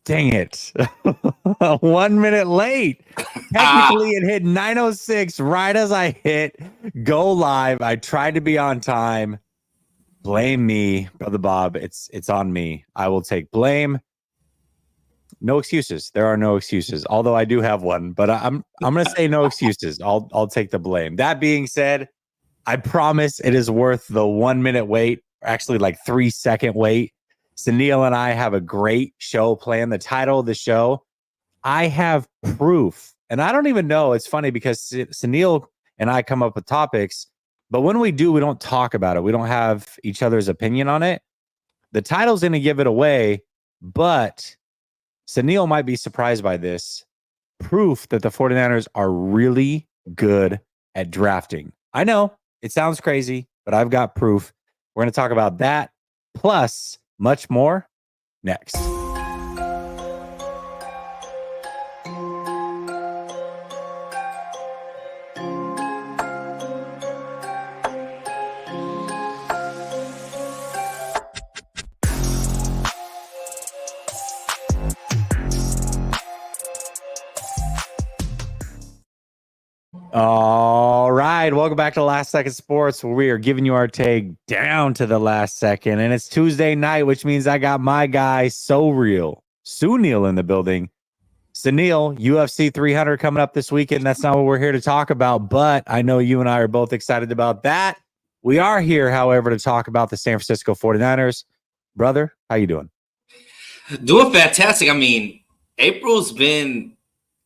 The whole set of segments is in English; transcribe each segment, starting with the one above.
Dang it. 1 minute late. Technically, it hit 9:06 right as I hit go live. I tried to be on time. Blame me, Brother Bob. It's on me. I will take blame. No excuses. There are no excuses. Although I do have one, but I'm going to say no excuses. I'll take the blame. That being said, I promise it is worth the 1 minute wait, actually like 3-second wait. Sunil and I have a great show planned. The title of the show, I have proof. And I don't even know. It's funny because Sunil and I come up with topics, but when we do, we don't talk about it. We don't have each other's opinion on it. The title's going to give it away, but Sunil might be surprised by this. Proof that the 49ers are really good at drafting. I know it sounds crazy, but I've got proof. We're going to talk about that plus much more next. All right. Welcome back to Last Second Sports, where we are giving you our take down to the last second. And it's Tuesday night, which means I got my guy, So Real, Sunil, in the building. Sunil, UFC 300 coming up this weekend. That's not what we're here to talk about, but I know you and I are both excited about that. We are here, however, to talk about the San Francisco 49ers. Brother, how you doing? Doing fantastic. I mean, April's been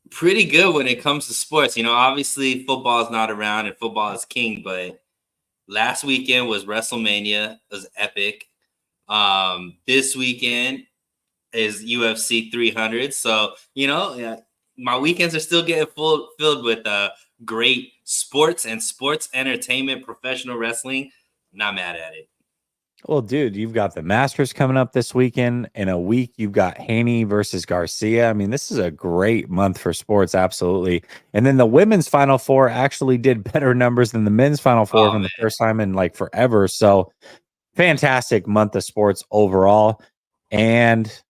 pretty good when it comes to sports. You know, obviously football is not around and football is king, but last weekend was WrestleMania. It was epic. This weekend is UFC 300. So, you know, my weekends are still getting filled with great sports and sports entertainment, professional wrestling. Not mad at it. Well, dude, you've got the Masters coming up this weekend. In a week, you've got Haney versus Garcia. I mean, this is a great month for sports, absolutely. And then the women's Final Four actually did better numbers than the men's Final Four the first time in like forever. So fantastic month of sports overall. And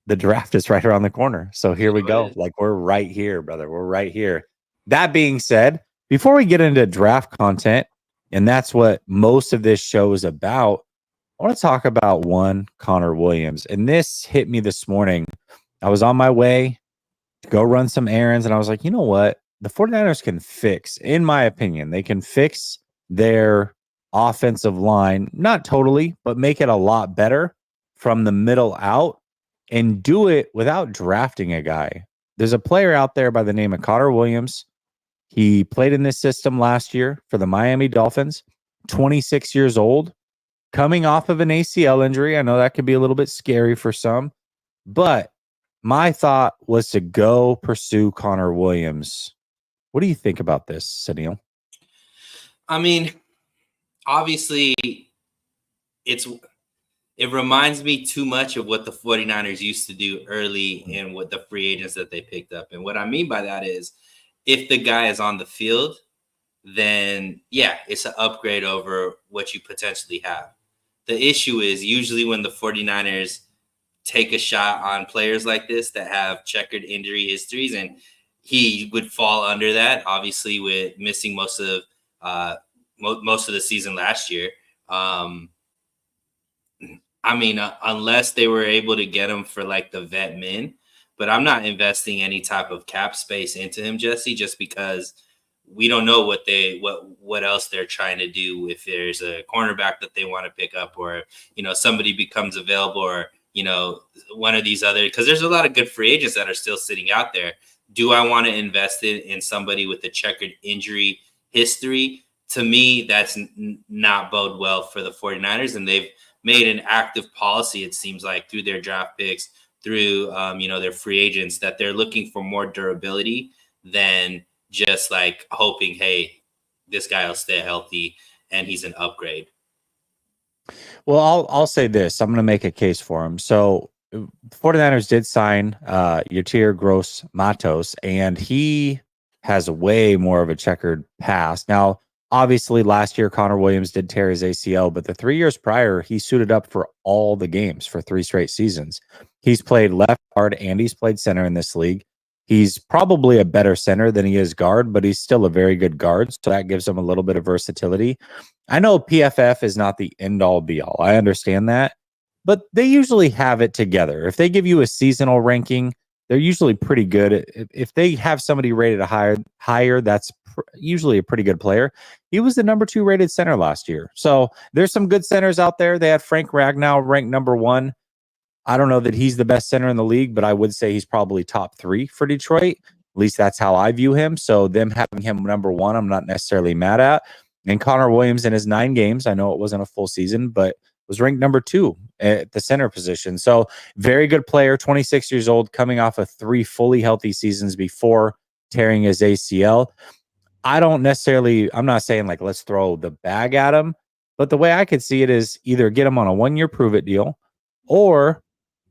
the draft is right around the corner. So here we go. Like, we're right here, brother. We're right here. That being said, before we get into draft content, and that's what most of this show is about, I want to talk about one Connor Williams. And this hit me this morning. I was on my way to go run some errands, and I was like, you know what? The 49ers can fix, in my opinion, they can fix their offensive line, not totally, but make it a lot better from the middle out and do it without drafting a guy. There's a player out there by the name of Connor Williams. He played in this system last year for the Miami Dolphins, 26 years old. Coming off of an ACL injury. I know that could be a little bit scary for some, but my thought was to go pursue Connor Williams. What do you think about this, Sunil? I mean, obviously, it reminds me too much of what the 49ers used to do early and what the free agents that they picked up. And what I mean by that is, if the guy is on the field, then yeah, it's an upgrade over what you potentially have. The issue is usually when the 49ers take a shot on players like this that have checkered injury histories, and he would fall under that, obviously, with missing most of the season last year. I mean, unless they were able to get him for like the vet min, but I'm not investing any type of cap space into him, Jesse, just because we don't know what else they're trying to do. If there's a cornerback that they want to pick up, or, you know, somebody becomes available, or, you know, one of these other, because there's a lot of good free agents that are still sitting out there. Do I want to invest in somebody with a checkered injury history? To me, that's not bode well for the 49ers. And they've made an active policy, it seems like, through their draft picks, through, their free agents, that they're looking for more durability than just like hoping, hey, this guy will stay healthy and he's an upgrade. Well, I'll say this. I'm going to make a case for him. So 49ers did sign Yetur Gross-Matos, and he has way more of a checkered past. Now, obviously, last year, Connor Williams did tear his ACL, but the 3 years prior, he suited up for all the games for 3 straight seasons. He's played left guard and he's played center in this league. He's probably a better center than he is guard, but he's still a very good guard. So that gives him a little bit of versatility. I know PFF is not the end all be all. I understand that, but they usually have it together. If they give you a seasonal ranking, they're usually pretty good. If they have somebody rated higher, that's usually a pretty good player. He was the number 2 rated center last year. So there's some good centers out there. They had Frank Ragnow ranked number 1. I don't know that he's the best center in the league, but I would say he's probably top 3 for Detroit. At least that's how I view him. So them having him number 1, I'm not necessarily mad at. And Connor Williams in his 9 games, I know it wasn't a full season, but was ranked number 2 at the center position. So very good player, 26 years old, coming off of 3 fully healthy seasons before tearing his ACL. I'm not saying like, let's throw the bag at him, but the way I could see it is either get him on a 1-year prove it deal or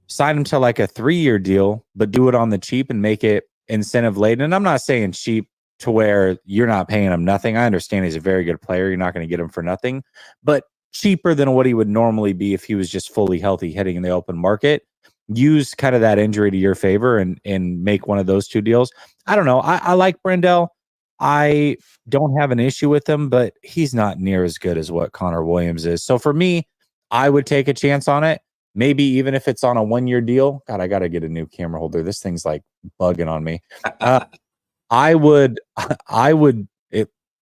sign him to like a 3-year deal, but do it on the cheap and make it incentive laden. And I'm not saying cheap to where you're not paying him nothing. I understand he's a very good player. You're not going to get him for nothing, but cheaper than what he would normally be if he was just fully healthy hitting in the open market. Use kind of that injury to your favor and make one of those 2 deals. I don't know. I like Brendel. I don't have an issue with him, but he's not near as good as what Connor Williams is. So for me, I would take a chance on it. Maybe even if it's on a 1-year deal. God, I got to get a new camera holder. This thing's like bugging on me. I would,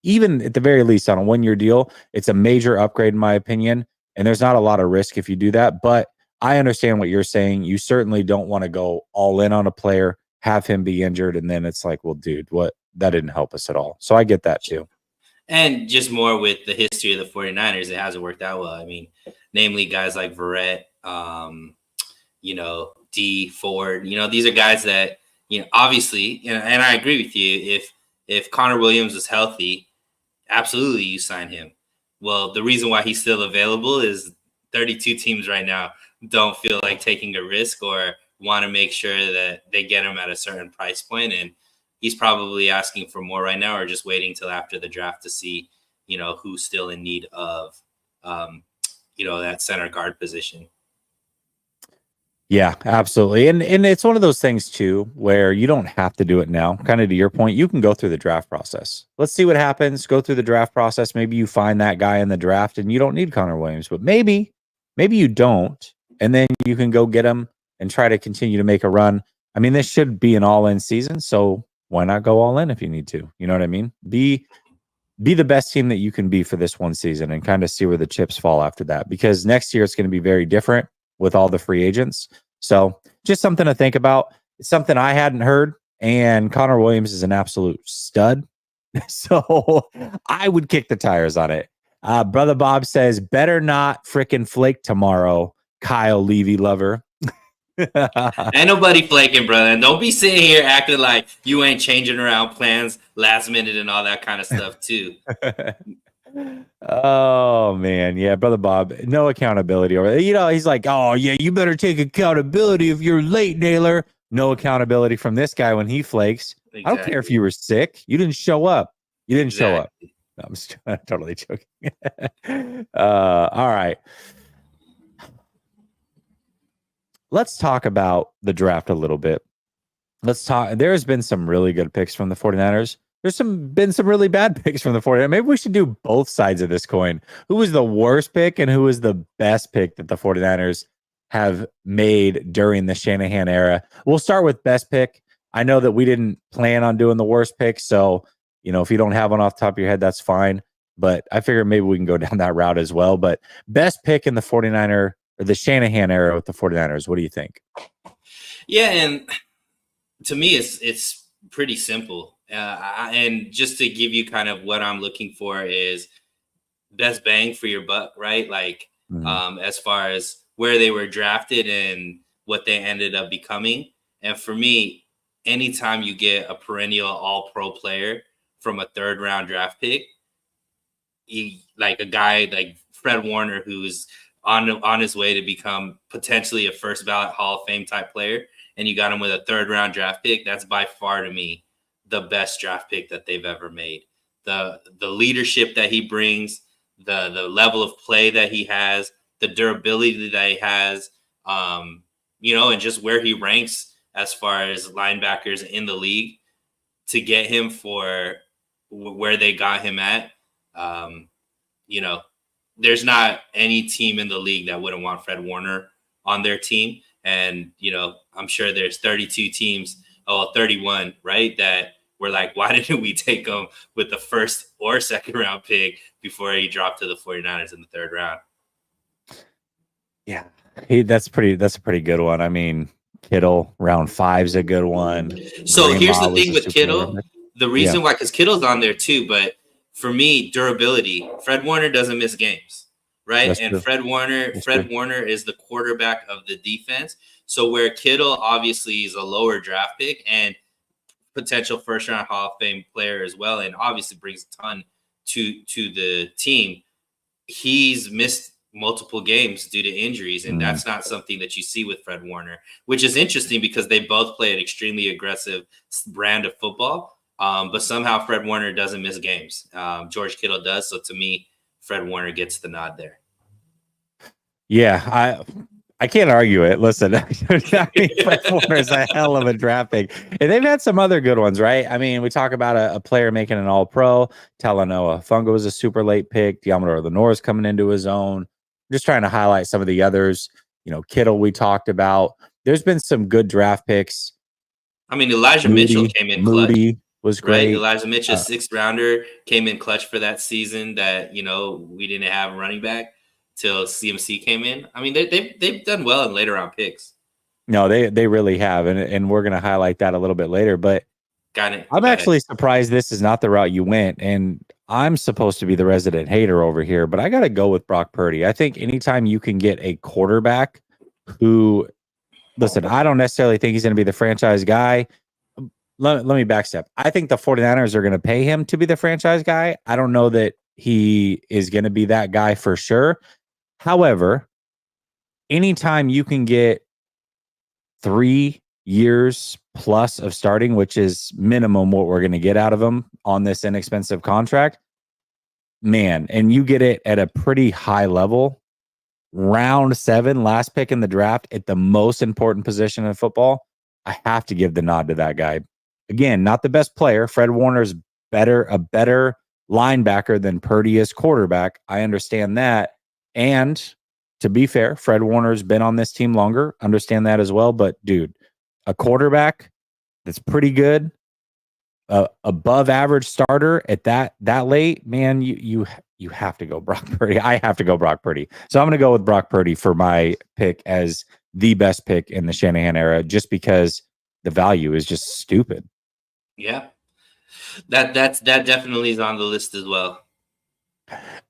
even at the very least on a 1-year deal, it's a major upgrade in my opinion. And there's not a lot of risk if you do that, but I understand what you're saying. You certainly don't want to go all in on a player, have him be injured. And then it's like, well, dude, that didn't help us at all. So I get that too. And just more with the history of the 49ers, it hasn't worked out well. I mean, namely guys like Verrett, D Ford, these are guys that, obviously, and I agree with you. If Connor Williams was healthy, absolutely you sign him. Well, the reason why he's still available is 32 teams right now don't feel like taking a risk or want to make sure that they get him at a certain price point. And he's probably asking for more right now or just waiting till after the draft to see, who's still in need of, that center guard position. Yeah, absolutely. And it's one of those things too, where you don't have to do it now. Kind of to your point, you can go through the draft process. Let's see what happens. Go through the draft process. Maybe you find that guy in the draft and you don't need Connor Williams, but maybe you don't. And then you can go get him and try to continue to make a run. I mean, this should be an all-in season. So why not go all in if you need to? You know what I mean? Be the best team that you can be for this one season and kind of see where the chips fall after that, because next year it's going to be very different with all the free agents. So just something to think about. It's something I hadn't heard, and Connor Williams is an absolute stud. So I would kick the tires on it. Brother Bob says, better not fricking flake tomorrow, Kyle Levy lover. Ain't nobody flaking, brother. And don't be sitting here acting like you ain't changing around plans last minute and all that kind of stuff too. Oh man, yeah, Brother Bob, no accountability. Or he's like, oh yeah, you better take accountability if you're late, Naylor. No accountability from this guy when he flakes. Exactly. I don't care if you were sick. You didn't show up. Show up. No, I'm totally joking. All right. Let's talk about the draft a little bit. There's been some really good picks from the 49ers. There's been some really bad picks from the 49ers. Maybe we should do both sides of this coin. Who was the worst pick and who was the best pick that the 49ers have made during the Shanahan era? We'll start with best pick. I know that we didn't plan on doing the worst pick, so if you don't have one off the top of your head, that's fine. But I figure maybe we can go down that route as well. But best pick in the 49er or the Shanahan era with the 49ers, what do you think? Yeah, and to me, it's pretty simple. And just to give you kind of what I'm looking for is best bang for your buck, right? Like as far as where they were drafted and what they ended up becoming. And for me, anytime you get a perennial all-pro player from a third-round draft pick, like a guy like Fred Warner, who's on his way to become potentially a first ballot Hall of Fame type player, and you got him with a third-round draft pick, that's by far to me the best draft pick that they've ever made. The leadership that he brings, the level of play that he has, the durability that he has, and just where he ranks as far as linebackers in the league, to get him for where they got him at, there's not any team in the league that wouldn't want Fred Warner on their team. And, I'm sure there's 32 teams, 31, right, that were like, why didn't we take him with the first or second round pick before he dropped to the 49ers in the third round? Yeah, that's a pretty good one. I mean, Kittle round 5 is a good one. So here's the thing with Kittle. The reason why, because Kittle's on there too, but for me, durability. Fred Warner doesn't miss games, right? That's and true. Fred Warner is the quarterback of the defense. So where Kittle obviously is a lower draft pick and potential first round Hall of Fame player as well, and obviously brings a ton to the team, he's missed multiple games due to injuries, and that's not something that you see with Fred Warner, which is interesting because they both play an extremely aggressive brand of football. But somehow Fred Warner doesn't miss games. George Kittle does. So to me, Fred Warner gets the nod there. Yeah, I can't argue it. Listen, I mean, Fred Warner is a hell of a draft pick. And they've had some other good ones, right? I mean, we talk about a player making an all-pro. Talanoa Fungo was a super late pick. Diamador Lenore's coming into his own. Just trying to highlight some of the others. Kittle we talked about. There's been some good draft picks. I mean, Elijah Mitchell came in clutch. Was great. Right? Elijah Mitchell, sixth rounder, came in clutch for that season that, we didn't have a running back till CMC came in. I mean, they've done well in later round picks. No, they really have. And we're going to highlight that a little bit later. But I'm actually surprised this is not the route you went. And I'm supposed to be the resident hater over here, but I got to go with Brock Purdy. I think anytime you can get a quarterback who, listen, I don't necessarily think he's going to be the franchise guy. Let me backstep. I think the 49ers are going to pay him to be the franchise guy. I don't know that he is going to be that guy for sure. However, anytime you can get 3 years plus of starting, which is minimum what we're going to get out of him on this inexpensive contract, man, and you get it at a pretty high level, round 7, last pick in the draft at the most important position in football, I have to give the nod to that guy. Again, not the best player. Fred Warner's a better linebacker than Purdy is quarterback. I understand that. And to be fair, Fred Warner's been on this team longer. Understand that as well. But dude, a quarterback that's pretty good, above average starter at that late, man, you have to go Brock Purdy. I have to go Brock Purdy. So I'm going to go with Brock Purdy for my pick as the best pick in the Shanahan era, just because the value is just stupid. Yeah, that definitely is on the list as well.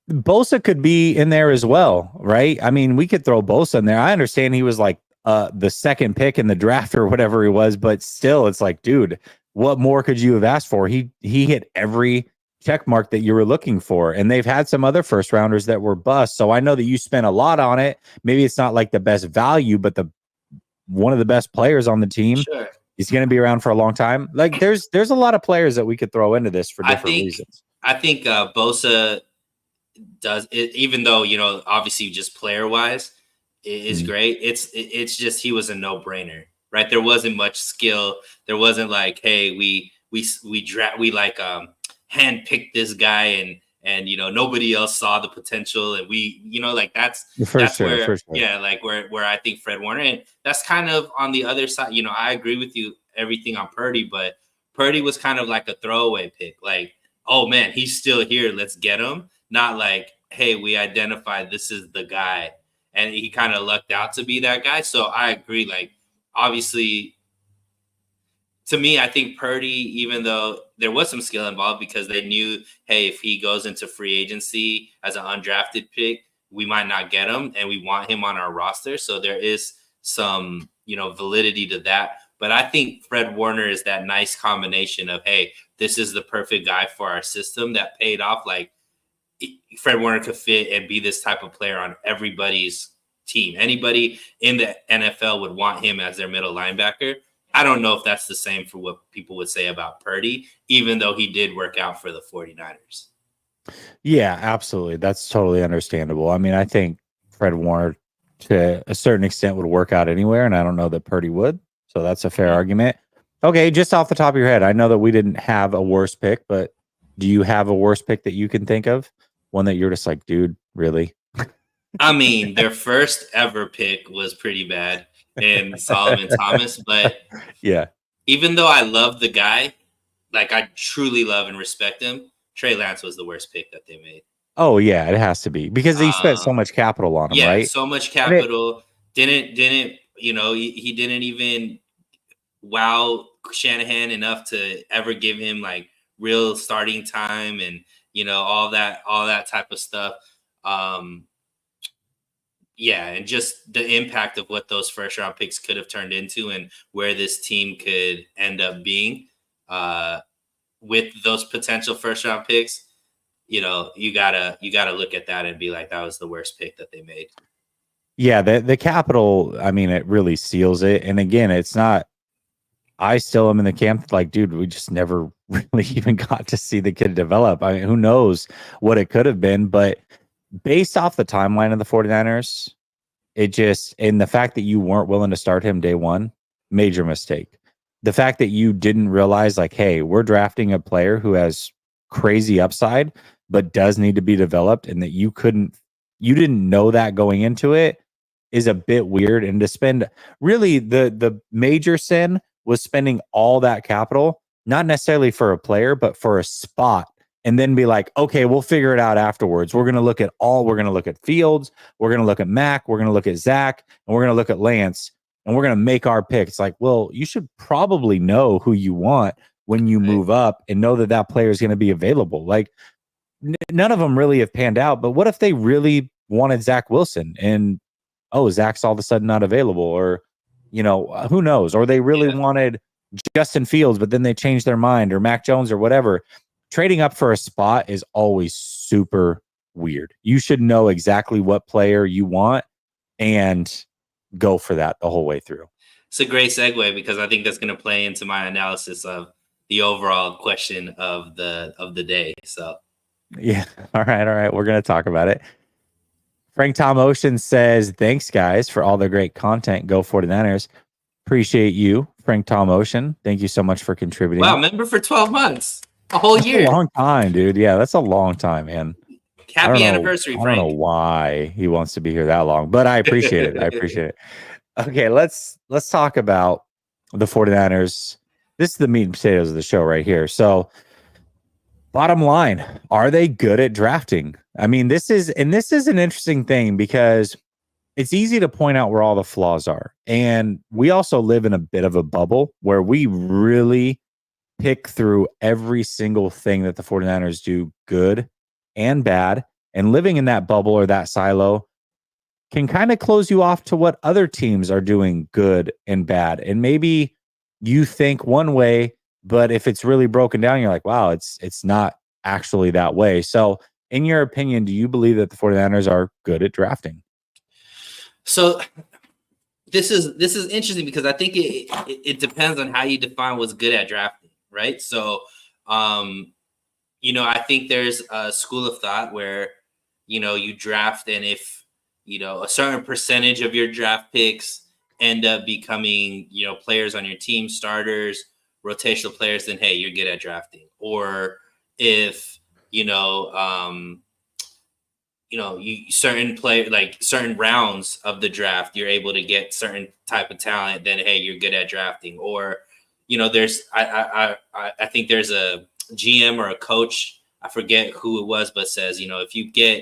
Bosa could be in there as well, right? I mean, we could throw Bosa in there. I understand he was like the second pick in the draft or whatever he was, but still, it's like, dude, what more could you have asked for? He hit every check mark that you were looking for, and they've had some other first rounders that were bust. So I know that you spent a lot on it. Maybe it's not like the best value, but one of the best players on the team. Sure. He's going to be around for a long time. Like there's a lot of players that we could throw into this for different reasons. I think Bosa does it, even though, obviously just player wise it is great. It's just, he was a no brainer, right? There wasn't much skill. There wasn't like, hey, we handpicked this guy and nobody else saw the potential, and we like that's where yeah, like where I think Fred Warner, and that's kind of on the other side. I agree with you everything on Purdy, but Purdy was kind of like a throwaway pick, like, oh man, he's still here, let's get him. Not like, hey, we identified this is the guy, and he kind of lucked out to be that guy. So I agree, like, obviously, to me, I think Purdy, even though there was some skill involved, because they knew, hey, if he goes into free agency as an undrafted pick, we might not get him, and we want him on our roster. So there is some, validity to that. But I think Fred Warner is that nice combination of, hey, this is the perfect guy for our system that paid off. Like, Fred Warner could fit and be this type of player on everybody's team. Anybody in the NFL would want him as their middle linebacker. I don't know if that's the same for what people would say about Purdy, even though he did work out for the 49ers. Yeah, absolutely. That's totally understandable. I mean, I think Fred Warner to a certain extent would work out anywhere, and I don't know that Purdy would. So that's a fair argument. Okay, just off the top of your head, I know that we didn't have a worse pick, but do you have a worse pick that you can think of? One that you're just like, dude, really? I mean, their first ever pick was pretty bad in Solomon Thomas, but Yeah. even though I love the guy, like I truly love and respect him, Trey Lance was the worst pick that they made. Oh yeah, it has to be because they spent so much capital on him, Yeah, right? so much And it, capital. Didn't he didn't even wow Shanahan enough to ever give him like real starting time and all that type of stuff. Um, yeah, and just the impact of what those first round picks could have turned into and where this team could end up being with those potential first round picks. You gotta look at that and be like, that was the worst pick that they made. yeah, the capital, I mean, it really seals it. And again, it's not. I still am in the camp like, dude, we just never really even got to see the kid develop. I mean, who knows what it could have been, but based off the timeline of the 49ers, it just, and the fact that you weren't willing to start him day one, major mistake. The fact that you didn't realize, like, hey, we're drafting a player who has crazy upside, but does need to be developed, and that you didn't know that going into it is a bit weird. And to spend really the major sin was spending all that capital, not necessarily for a player, but for a spot, and then be like, okay, we'll figure it out afterwards. We're going to look at Fields, we're going to look at Mac, we're going to look at Zach, and we're going to look at Lance, and we're going to make our pick. It's like, well, you should probably know who you want when you move up and know that that player is going to be available. Like, none of them really have panned out, but what if they really wanted Zach Wilson and, oh, Zach's all of a sudden not available, or, who knows? Or they really wanted Justin Fields, but then they changed their mind, or Mac Jones, or whatever. Trading up for a spot is always super weird. You should know exactly what player you want and go for that the whole way through. It's a great segue because I think that's going to play into my analysis of the overall question of the day. So, yeah. All right. We're going to talk about it. Frank Tom Ocean says, thanks, guys, for all the great content. Go 49ers. Appreciate you, Frank Tom Ocean. Thank you so much for contributing. Wow, member for 12 months. A whole year. A long time, dude. Yeah, that's a long time, man. Happy anniversary, Frank. I don't know why he wants to be here that long, but I appreciate it. I appreciate it. Okay, let's talk about the 49ers. This is the meat and potatoes of the show right here. So, bottom line, are they good at drafting? I mean, this is an interesting thing because it's easy to point out where all the flaws are. And we also live in a bit of a bubble where we really pick through every single thing that the 49ers do, good and bad. And living in that bubble or that silo can kind of close you off to what other teams are doing good and bad. And maybe you think one way, but if it's really broken down, you're like, wow, it's not actually that way. So in your opinion, do you believe that the 49ers are good at drafting? So this is interesting because I think it depends on how you define what's good at drafting, right? So, I think there's a school of thought where, you draft, and if, a certain percentage of your draft picks end up becoming, players on your team, starters, rotational players, then hey, you're good at drafting. Or if, certain play, like certain rounds of the draft, you're able to get certain type of talent, then hey, you're good at drafting. Or, there's I think there's a GM or a coach, I forget who it was, but says, if you get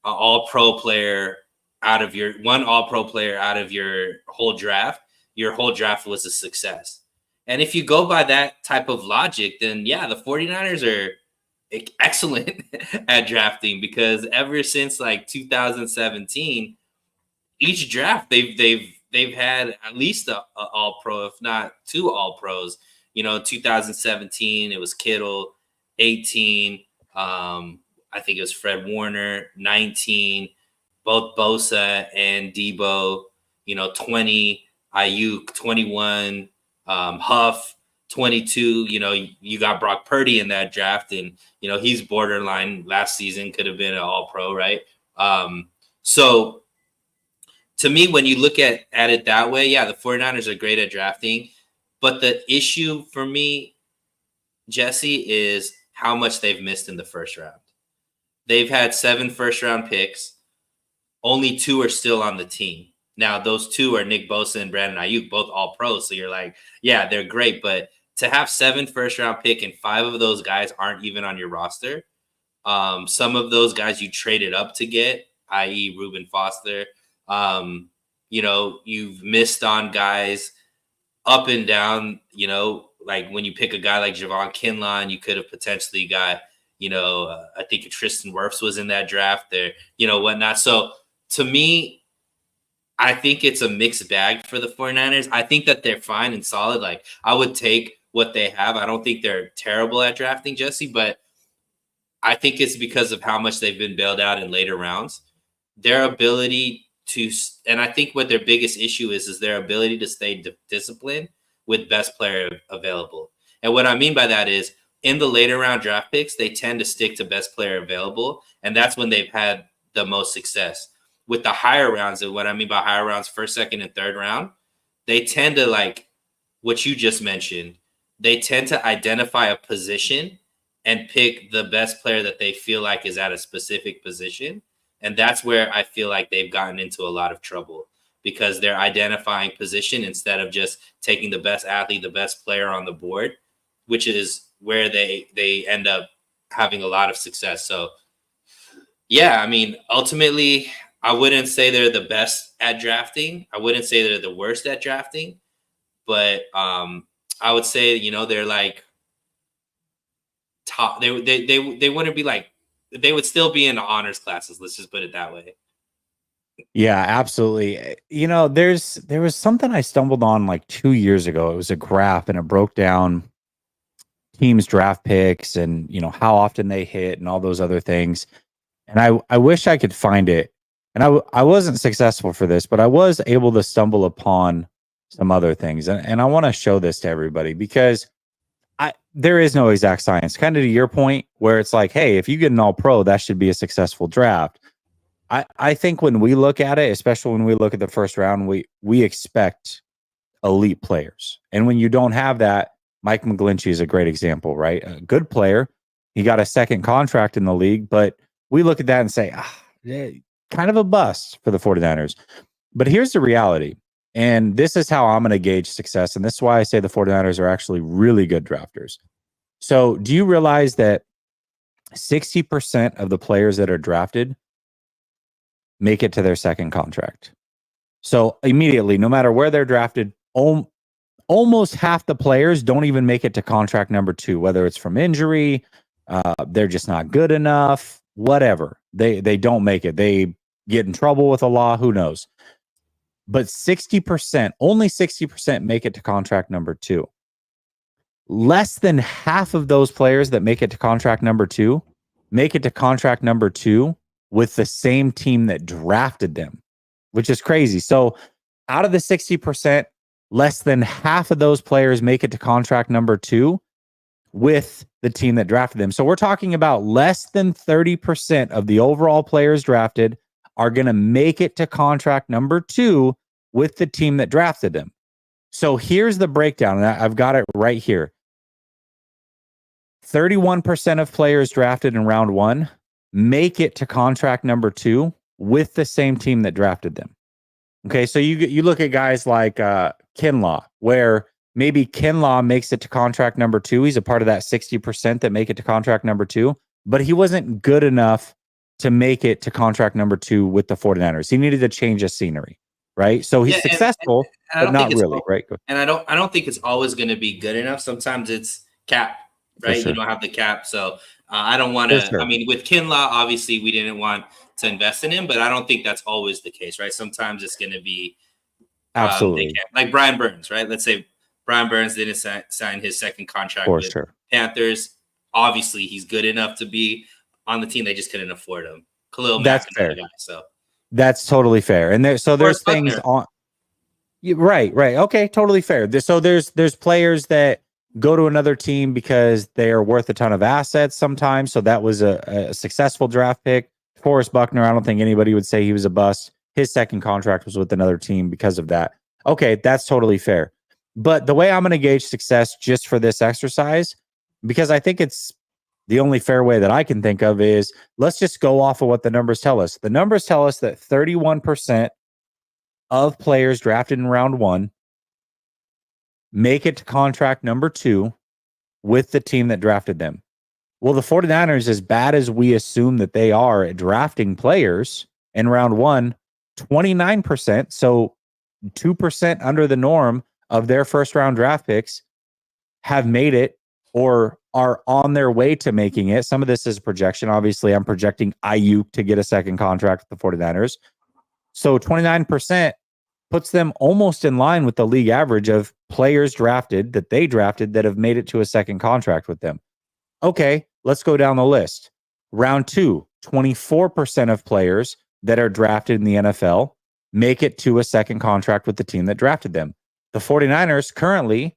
an all-pro player out of your whole draft, your whole draft was a success. And if you go by that type of logic, then yeah, the 49ers are excellent at drafting, because ever since like 2017, each draft they've had at least a all pro, if not two all pros. 2017 it was Kittle, 18 I think it was Fred Warner, 19 both Bosa and Debo, 20 Ayuk, 21 Huff, 22, you got Brock Purdy in that draft, and he's borderline last season could have been an all pro, right? So to me, when you look at it that way, yeah, the 49ers are great at drafting. But the issue for me, Jesse, is how much they've missed in the first round. They've had 7 first-round picks. Only 2 are still on the team. Now, those 2 are Nick Bosa and Brandon Ayuk, both all pros. So you're like, yeah, they're great. But to have 7 first-round pick and 5 of those guys aren't even on your roster, some of those guys you traded up to get, i.e. Reuben Foster, you've missed on guys up and down, like when you pick a guy like Javon Kinlaw, you could have potentially got, I think Tristan Wirfs was in that draft there, whatnot. So to me, I think it's a mixed bag for the 49ers. I think that they're fine and solid. Like, I would take what they have. I don't think they're terrible at drafting, Jesse, but I think it's because of how much they've been bailed out in later rounds. Their ability to, and I think what their biggest issue is their ability to stay disciplined with best player available. And what I mean by that is, in the later round draft picks, they tend to stick to best player available, and that's when they've had the most success. With the higher rounds, and what I mean by higher rounds, first, second, and third round, they tend to, like what you just mentioned, they tend to identify a position and pick the best player that they feel like is at a specific position. And that's where I feel like they've gotten into a lot of trouble, because they're identifying position instead of just taking the best athlete, the best player on the board, which is where they end up having a lot of success. So, yeah, I mean, ultimately, I wouldn't say they're the best at drafting. I wouldn't say they're the worst at drafting. But I would say, they're like top. They wouldn't be like, they would still be in the honors classes. Let's just put it that way. Yeah, absolutely. There was something I stumbled on like 2 years ago. It was a graph, and it broke down teams' draft picks and, how often they hit and all those other things. And I wish I could find it. And I wasn't successful for this, but I was able to stumble upon some other things. And I want to show this to everybody, because there is no exact science. Kind of to your point, where it's like, hey, if you get an all-pro, that should be a successful draft. I think when we look at it, especially when we look at the first round, we expect elite players. And when you don't have that, Mike McGlinchey is a great example, right? A good player. He got a second contract in the league, but we look at that and say, kind of a bust for the 49ers. But here's the reality. And this is how I'm going to gauge success. And this is why I say the 49ers are actually really good drafters. So do you realize that 60% of the players that are drafted make it to their second contract? So immediately, no matter where they're drafted, almost half the players don't even make it to contract number 2, whether it's from injury, they're just not good enough, whatever. They don't make it. They get in trouble with the law, who knows. But 60%, only 60% make it to contract number 2. Less than half of those players that make it to contract number 2 make it to contract number 2 with the same team that drafted them, which is crazy. So out of the 60%, less than half of those players make it to contract number 2 with the team that drafted them. So we're talking about less than 30% of the overall players drafted are going to make it to contract number 2 with the team that drafted them. So here's the breakdown, and I've got it right here. 31% of players drafted in round 1 make it to contract number 2 with the same team that drafted them. Okay, so you look at guys like Kinlaw, where maybe Kinlaw makes it to contract number 2. He's a part of that 60% that make it to contract number 2, but he wasn't good enough to make it to contract number 2 with the 49ers. He needed to change his scenery, right? So he's successful, but not really, right? And I don't think it's always going to be good enough. Sometimes it's cap, right? Sure. You don't have the cap, so I don't want to. Sure. I mean, with Kinlaw, obviously we didn't want to invest in him, but I don't think that's always the case, right? Sometimes it's going to be absolutely like Brian Burns, right? Let's say Brian Burns didn't sign his second contract with Panthers. Obviously, he's good enough to be on the team. They just couldn't afford him. Khalil Mack, that's fair. Guy, so that's totally fair. And there's things on. Right. Okay, totally fair. So there's players that go to another team because they are worth a ton of assets sometimes. So that was a successful draft pick. Forrest Buckner, I don't think anybody would say he was a bust. his second contract was with another team because of that. Okay, that's totally fair. But the way I'm going to gauge success just for this exercise, because I think it's the only fair way that I can think of, is let's just go off of what the numbers tell us. The numbers tell us that 31% of players drafted in round 1 make it to contract number 2 with the team that drafted them. Well, the 49ers, as bad as we assume that they are at drafting players in round 1, 29%, so 2% under the norm of their first round draft picks, have made it or are on their way to making it. Some of this is projection. Obviously, I'm projecting Ayuk to get a second contract with the 49ers. So 29% puts them almost in line with the league average of players drafted that they drafted that have made it to a second contract with them. Okay, let's go down the list. Round 2, 24% of players that are drafted in the NFL make it to a second contract with the team that drafted them. The 49ers currently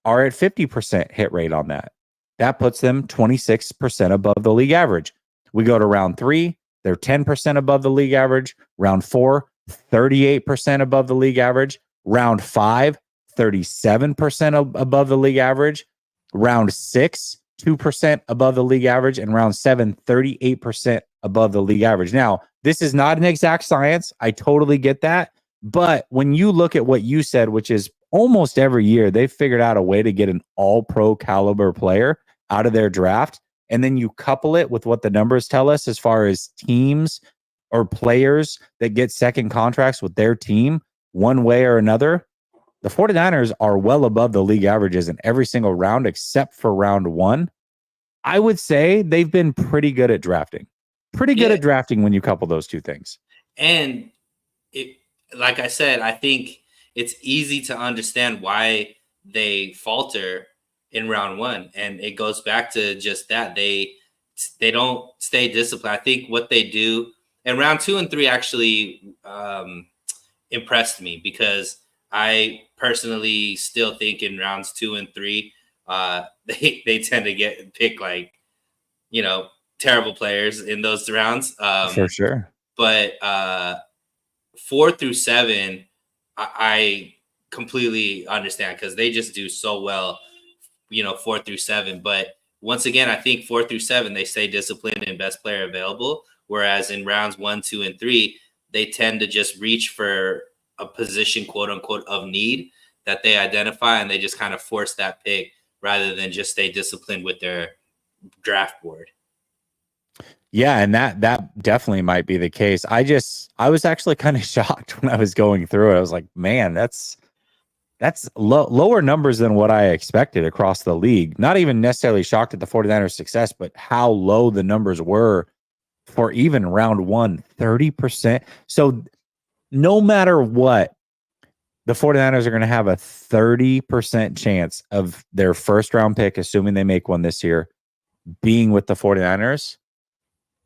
are at 50% hit rate on that. That puts them 26% above the league average. We go to round 3, they're 10% above the league average. Round 4, 38% above the league average. Round 5, 37% above the league average. Round 6, 2% above the league average. And round 7, 38% above the league average. Now, this is not an exact science. I totally get that. But when you look at what you said, which is almost every year, they've figured out a way to get an all-pro caliber player out of their draft. And then you couple it with what the numbers tell us as far as teams or players that get second contracts with their team one way or another. The 49ers are well above the league averages in every single round except for round 1. I would say they've been pretty good at drafting. Pretty good at drafting when you couple those two things. And it, like I said, I think it's easy to understand why they falter in round 1. And it goes back to just that. They don't stay disciplined. I think what they do in round 2 and 3 actually impressed me, because I personally still think in rounds 2 and 3, they tend to pick like, terrible players in those rounds. For sure. But 4 through 7, I completely understand, because they just do so well, 4 through 7. But once again, I think 4 through 7, they stay disciplined and best player available. Whereas in rounds 1, 2, and 3, they tend to just reach for a position, quote unquote, of need that they identify, and they just kind of force that pick rather than just stay disciplined with their draft board. Yeah, and that definitely might be the case. I was actually kind of shocked when I was going through it. I was like, man, that's lower numbers than what I expected across the league. Not even necessarily shocked at the 49ers' success, but how low the numbers were for even round 1, 30%. So no matter what, the 49ers are going to have a 30% chance of their first round pick, assuming they make one this year, being with the 49ers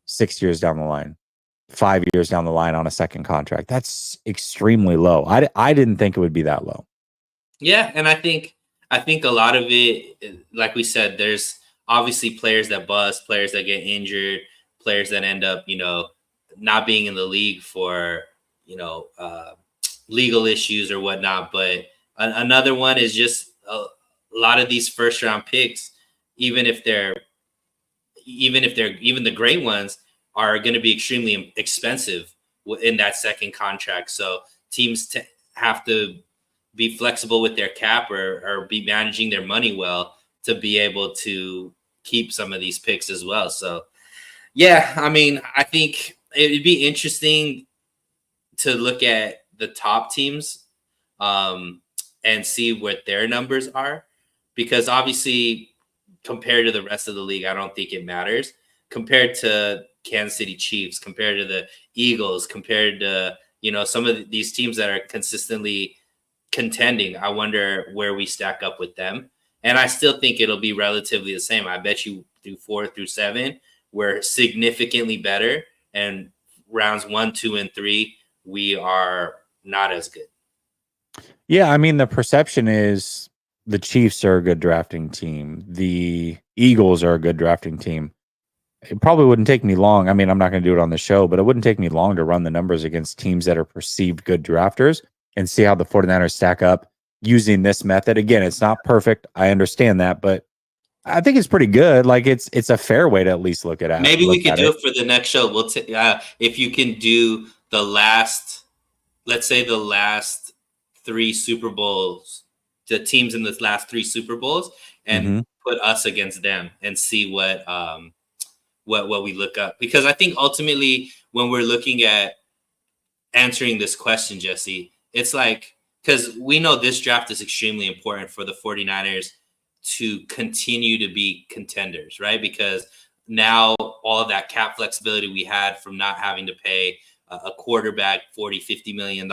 6 years down the line, 5 years down the line on a second contract. That's extremely low. I didn't think it would be that low. Yeah, and I think a lot of it, like we said, there's obviously players that bust, players that get injured, players that end up, not being in the league for, legal issues or whatnot. But another one is just a lot of these first round picks, even the great ones, are going to be extremely expensive in that second contract. So teams have to be flexible with their cap or be managing their money well to be able to keep some of these picks as well. So, yeah, I mean, I think it'd be interesting to look at the top teams and see what their numbers are, because obviously compared to the rest of the league, I don't think it matters. Compared to Kansas City Chiefs, compared to the Eagles, compared to, some of these teams that are consistently contending, I wonder where we stack up with them. And I still think it'll be relatively the same. I bet you through 4 through 7, we're significantly better. And rounds 1, 2, and 3, we are not as good. Yeah, I mean, the perception is the Chiefs are a good drafting team. The Eagles are a good drafting team. it probably wouldn't take me long. I mean, I'm not going to do it on the show, but it wouldn't take me long to run the numbers against teams that are perceived good drafters and see how the 49ers stack up using this method. Again, it's not perfect. I understand that, but I think it's pretty good. Like it's a fair way to at least look at Maybe we could do it. it for the next show. We'll if you can do the last, let's say the last 3 Super Bowls, the teams in the last 3 Super Bowls, and put us against them and see what we look up. Because I think ultimately when we're looking at answering this question, Jesse, it's like, because we know this draft is extremely important for the 49ers to continue to be contenders, right? Because now all of that cap flexibility we had from not having to pay a quarterback $40-50 million,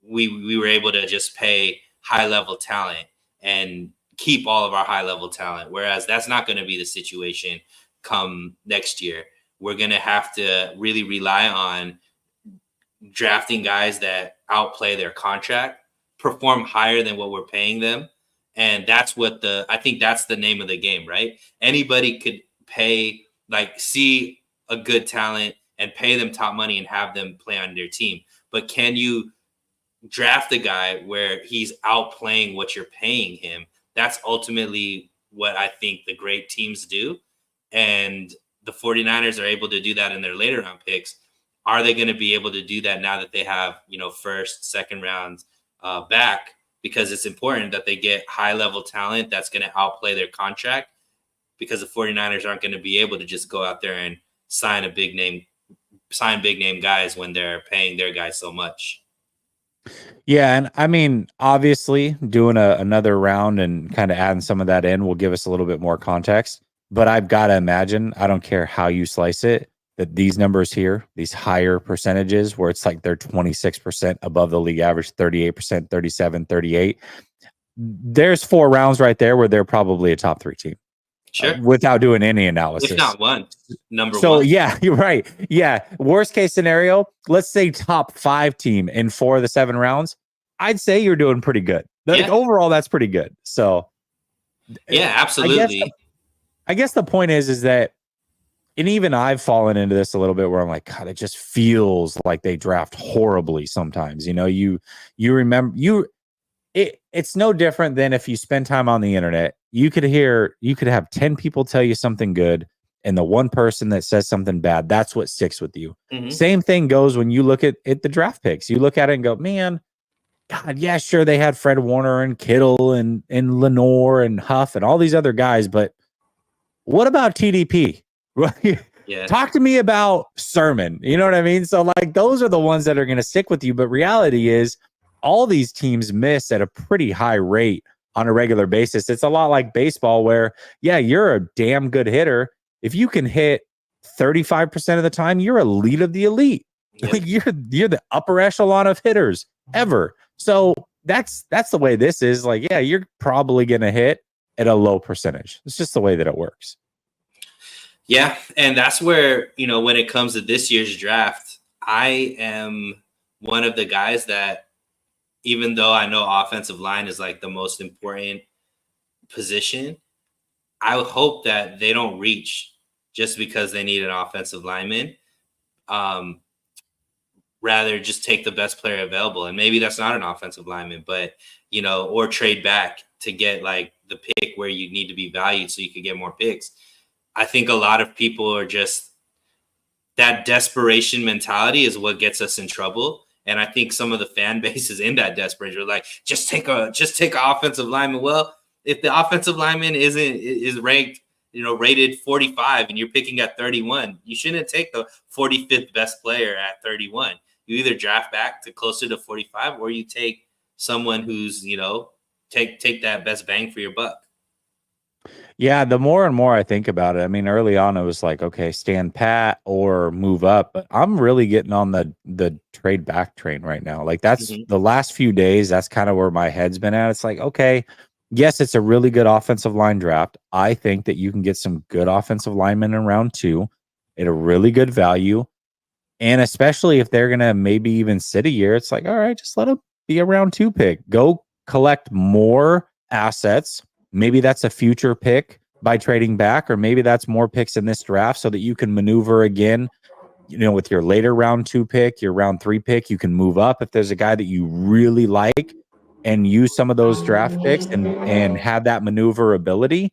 we were able to just pay high level talent and keep all of our high level talent. Whereas that's not going to be the situation come next year. We're going to have to really rely on drafting guys that outplay their contract, perform higher than what we're paying them. And that's what I think that's the name of the game, right? Anybody could pay, like, see a good talent and pay them top money and have them play on their team. But can you draft a guy where he's outplaying what you're paying him? That's ultimately what I think the great teams do. And the 49ers are able to do that in their later round picks. Are they going to be able to do that now that they have, first, second rounds back? Because it's important that they get high level talent that's going to outplay their contract, because the 49ers aren't going to be able to just go out there and sign big name guys when they're paying their guys so much. Yeah. And I mean, obviously doing another round and kind of adding some of that in will give us a little bit more context, but I've got to imagine, I don't care how you slice it, that these numbers here, these higher percentages where it's like they're 26% above the league average, 38%, 37, 38. There's 4 rounds right there where they're probably a top 3 team. Sure. Without doing any analysis. If not one, number so, one. So yeah, you're right. Yeah. Worst case scenario, let's say top 5 team in 4 of the 7 rounds. I'd say you're doing pretty good. Like, overall, that's pretty good. So yeah, absolutely. I guess the point is that, and even I've fallen into this a little bit where I'm like, God, it just feels like they draft horribly sometimes. You remember it's no different than if you spend time on the internet. You could have 10 people tell you something good, and the one person that says something bad, that's what sticks with you. Mm-hmm. Same thing goes when you look at the draft picks. You look at it and go, man, God, yeah, sure, they had Fred Warner and Kittle and Lenore and Huff and all these other guys, but what about TDP? Right. Yeah. Talk to me about Sermon. You know what I mean? So like those are the ones that are going to stick with you. But reality is all these teams miss at a pretty high rate on a regular basis. It's a lot like baseball where, yeah, you're a damn good hitter. If you can hit 35% of the time, you're elite of the elite. Yeah. Like you're the upper echelon of hitters ever. So that's the way this is. Like, yeah, you're probably going to hit at a low percentage. It's just the way that it works. Yeah, and that's where, when it comes to this year's draft, I am one of the guys that, even though I know offensive line is like the most important position, I hope that they don't reach just because they need an offensive lineman. Rather just take the best player available. And maybe that's not an offensive lineman, but, or trade back to get like the pick where you need to be valued so you could get more picks. I think a lot of people are just, that desperation mentality is what gets us in trouble. And I think some of the fan base is in that desperation. Like, just take an offensive lineman. Well, if the offensive lineman is ranked, rated 45 and you're picking at 31, you shouldn't take the 45th best player at 31. You either draft back to closer to 45 or you take someone who's, take that best bang for your buck. Yeah, the more and more I think about it, I mean, early on it was like, okay, stand pat or move up. But I'm really getting on the trade back train right now. Like that's the last few days, that's kind of where my head's been at. It's like, okay, yes, it's a really good offensive line draft. I think that you can get some good offensive linemen in round 2 at a really good value. And especially if they're going to maybe even sit a year, it's like, all right, just let them be a round 2 pick. Go collect more assets. Maybe that's a future pick by trading back, or maybe that's more picks in this draft so that you can maneuver again. With your later round 2 pick, your round 3 pick, you can move up if there's a guy that you really like and use some of those draft picks and have that maneuverability.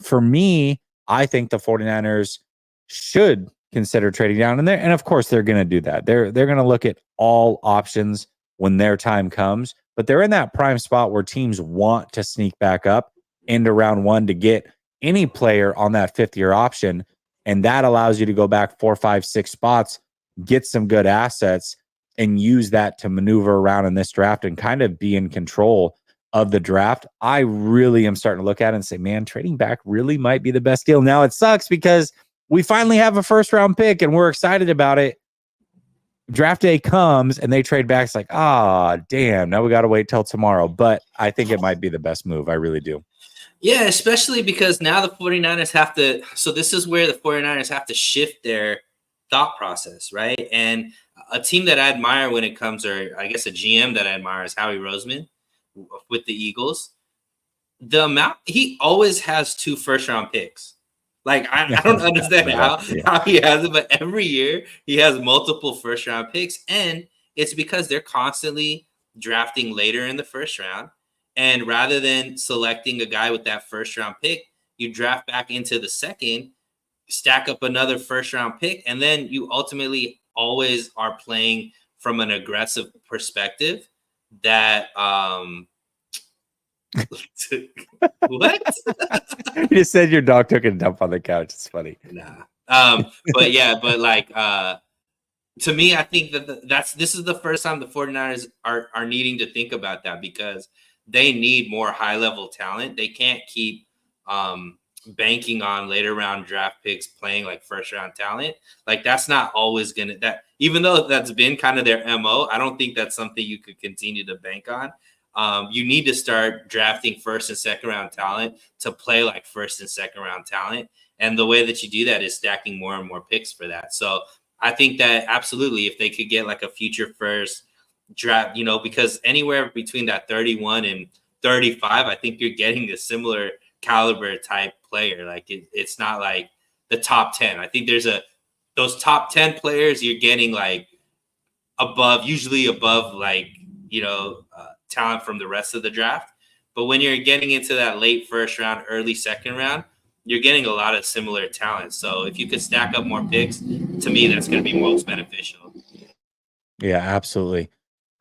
For me, I think the 49ers should consider trading down in there. And of course, they're going to do that. They're going to look at all options when their time comes, but they're in that prime spot where teams want to sneak back up into round 1 to get any player on that 5th-year option. And that allows you to go back 4, 5, 6 spots, get some good assets, and use that to maneuver around in this draft and kind of be in control of the draft. I really am starting to look at it and say, man, trading back really might be the best deal. Now it sucks because we finally have a 1st-round pick and we're excited about it. Draft day comes and they trade back. It's like, damn, now we got to wait till tomorrow. But I think it might be the best move. I really do. Yeah, especially because now the 49ers have to – so this is where the 49ers have to shift their thought process, right? And a team that I admire when it comes – or I guess a GM that I admire is Howie Roseman with the Eagles. The amount – he always has 2 first-round picks. Like, I don't understand how he has it, but every year he has multiple first-round picks, and it's because they're constantly drafting later in the first round. And rather than selecting a guy with that 1st-round pick, you draft back into the 2nd, stack up another 1st-round pick, and then you ultimately always are playing from an aggressive perspective that what? You just said your dog took a dump on the couch. It's funny. Nah. But like to me, I think that this is the first time the 49ers are needing to think about that because they need more high-level talent. They can't keep banking on later round draft picks playing like first-round talent. Like that's not always gonna that. Even though that's been kind of their MO, I don't think that's something you could continue to bank on. You need to start drafting 1st and 2nd round talent to play like 1st and 2nd round talent. And the way that you do that is stacking more and more picks for that. So I think that absolutely, if they could get like a future first draft, because anywhere between that 31 and 35, I think you're getting a similar caliber type player. Like it's not like the top 10. I think those top 10 players you're getting like usually above like, talent from the rest of the draft. But when you're getting into that late 1st round, early 2nd round, you're getting a lot of similar talent. So if you could stack up more picks, to me, that's going to be most beneficial. Yeah, absolutely.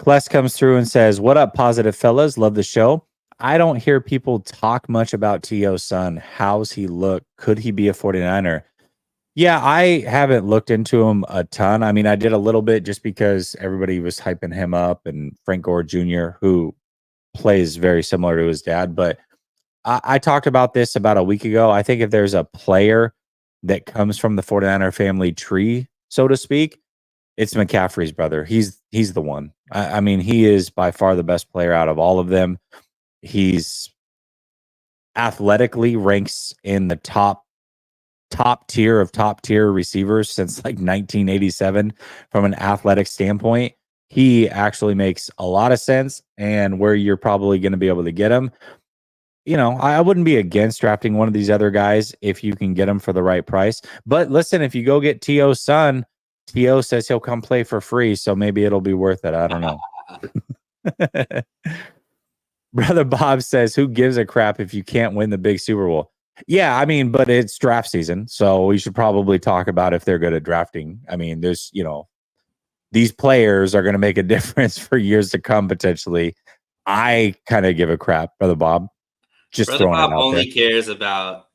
Kless comes through and says, what up, positive fellas? Love the show. I don't hear people talk much about T.O. Son. How's he look? Could he be a 49er? Yeah, I haven't looked into him a ton. I mean, I did a little bit just because everybody was hyping him up, and Frank Gore Jr., who plays very similar to his dad. But I talked about this about a week ago. I think if there's a player that comes from the 49er family tree, so to speak, it's McCaffrey's brother. He's the one. I mean, he is by far the best player out of all of them. He's athletically ranks in the top tier of top tier receivers since like 1987 from an athletic standpoint. He actually makes a lot of sense, and where you're probably going to be able to get him. I wouldn't be against drafting one of these other guys if you can get him for the right price. But listen, if you go get T.O.'s son, T.O. says he'll come play for free, so maybe it'll be worth it. I don't know. Brother Bob says, who gives a crap if you can't win the big Super Bowl? Yeah, I mean, but it's draft season, so we should probably talk about if they're good at drafting. I mean, there's, these players are going to make a difference for years to come, potentially. I kind of give a crap, Brother Bob. Brother Bob only cares about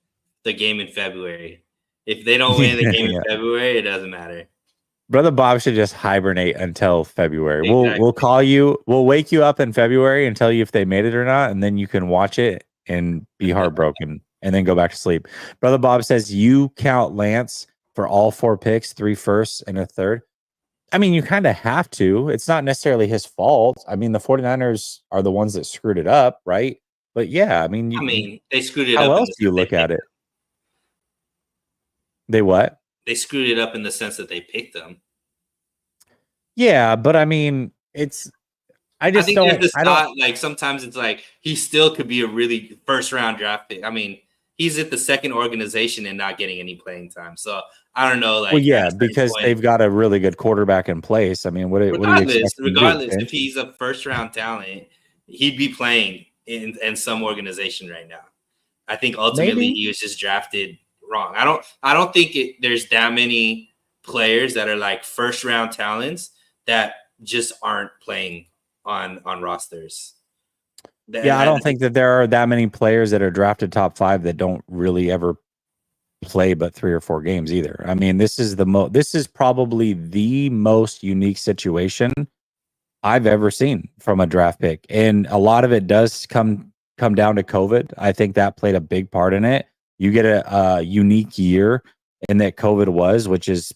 the game in February. If they don't win the game in February, it doesn't matter. Brother Bob should just hibernate until February. Exactly. We'll call you. We'll wake you up in February and tell you if they made it or not, and then you can watch it and be heartbroken and then go back to sleep. Brother Bob says you count Lance for all 4 picks, 3 firsts and a third. I mean, you kind of have to. It's not necessarily his fault. I mean, the 49ers are the ones that screwed it up, right? But yeah, I mean, they screwed it up. How else do you look at it? They what? They screwed it up in the sense that they picked them. Yeah, but I mean, I think there's this thought, like sometimes it's like he still could be a really 1st round draft pick. I mean, he's at the second organization and not getting any playing time. So I don't know. Like, Well, yeah, at a certain because point, they've got a really good quarterback in place. I mean, what do you expect him to do? if he's a first round talent, he'd be playing in some organization right now. I think ultimately Maybe. he was just drafted wrong. I don't think there's that many players that are like first round talents that just aren't playing on rosters. Yeah, I don't think that there are that many players that are drafted top 5 that don't really ever play but 3 or 4 games either. I mean, this is probably the most unique situation I've ever seen from a draft pick. And a lot of it does come down to COVID. I think that played a big part in it. You get a unique year in that COVID was, which is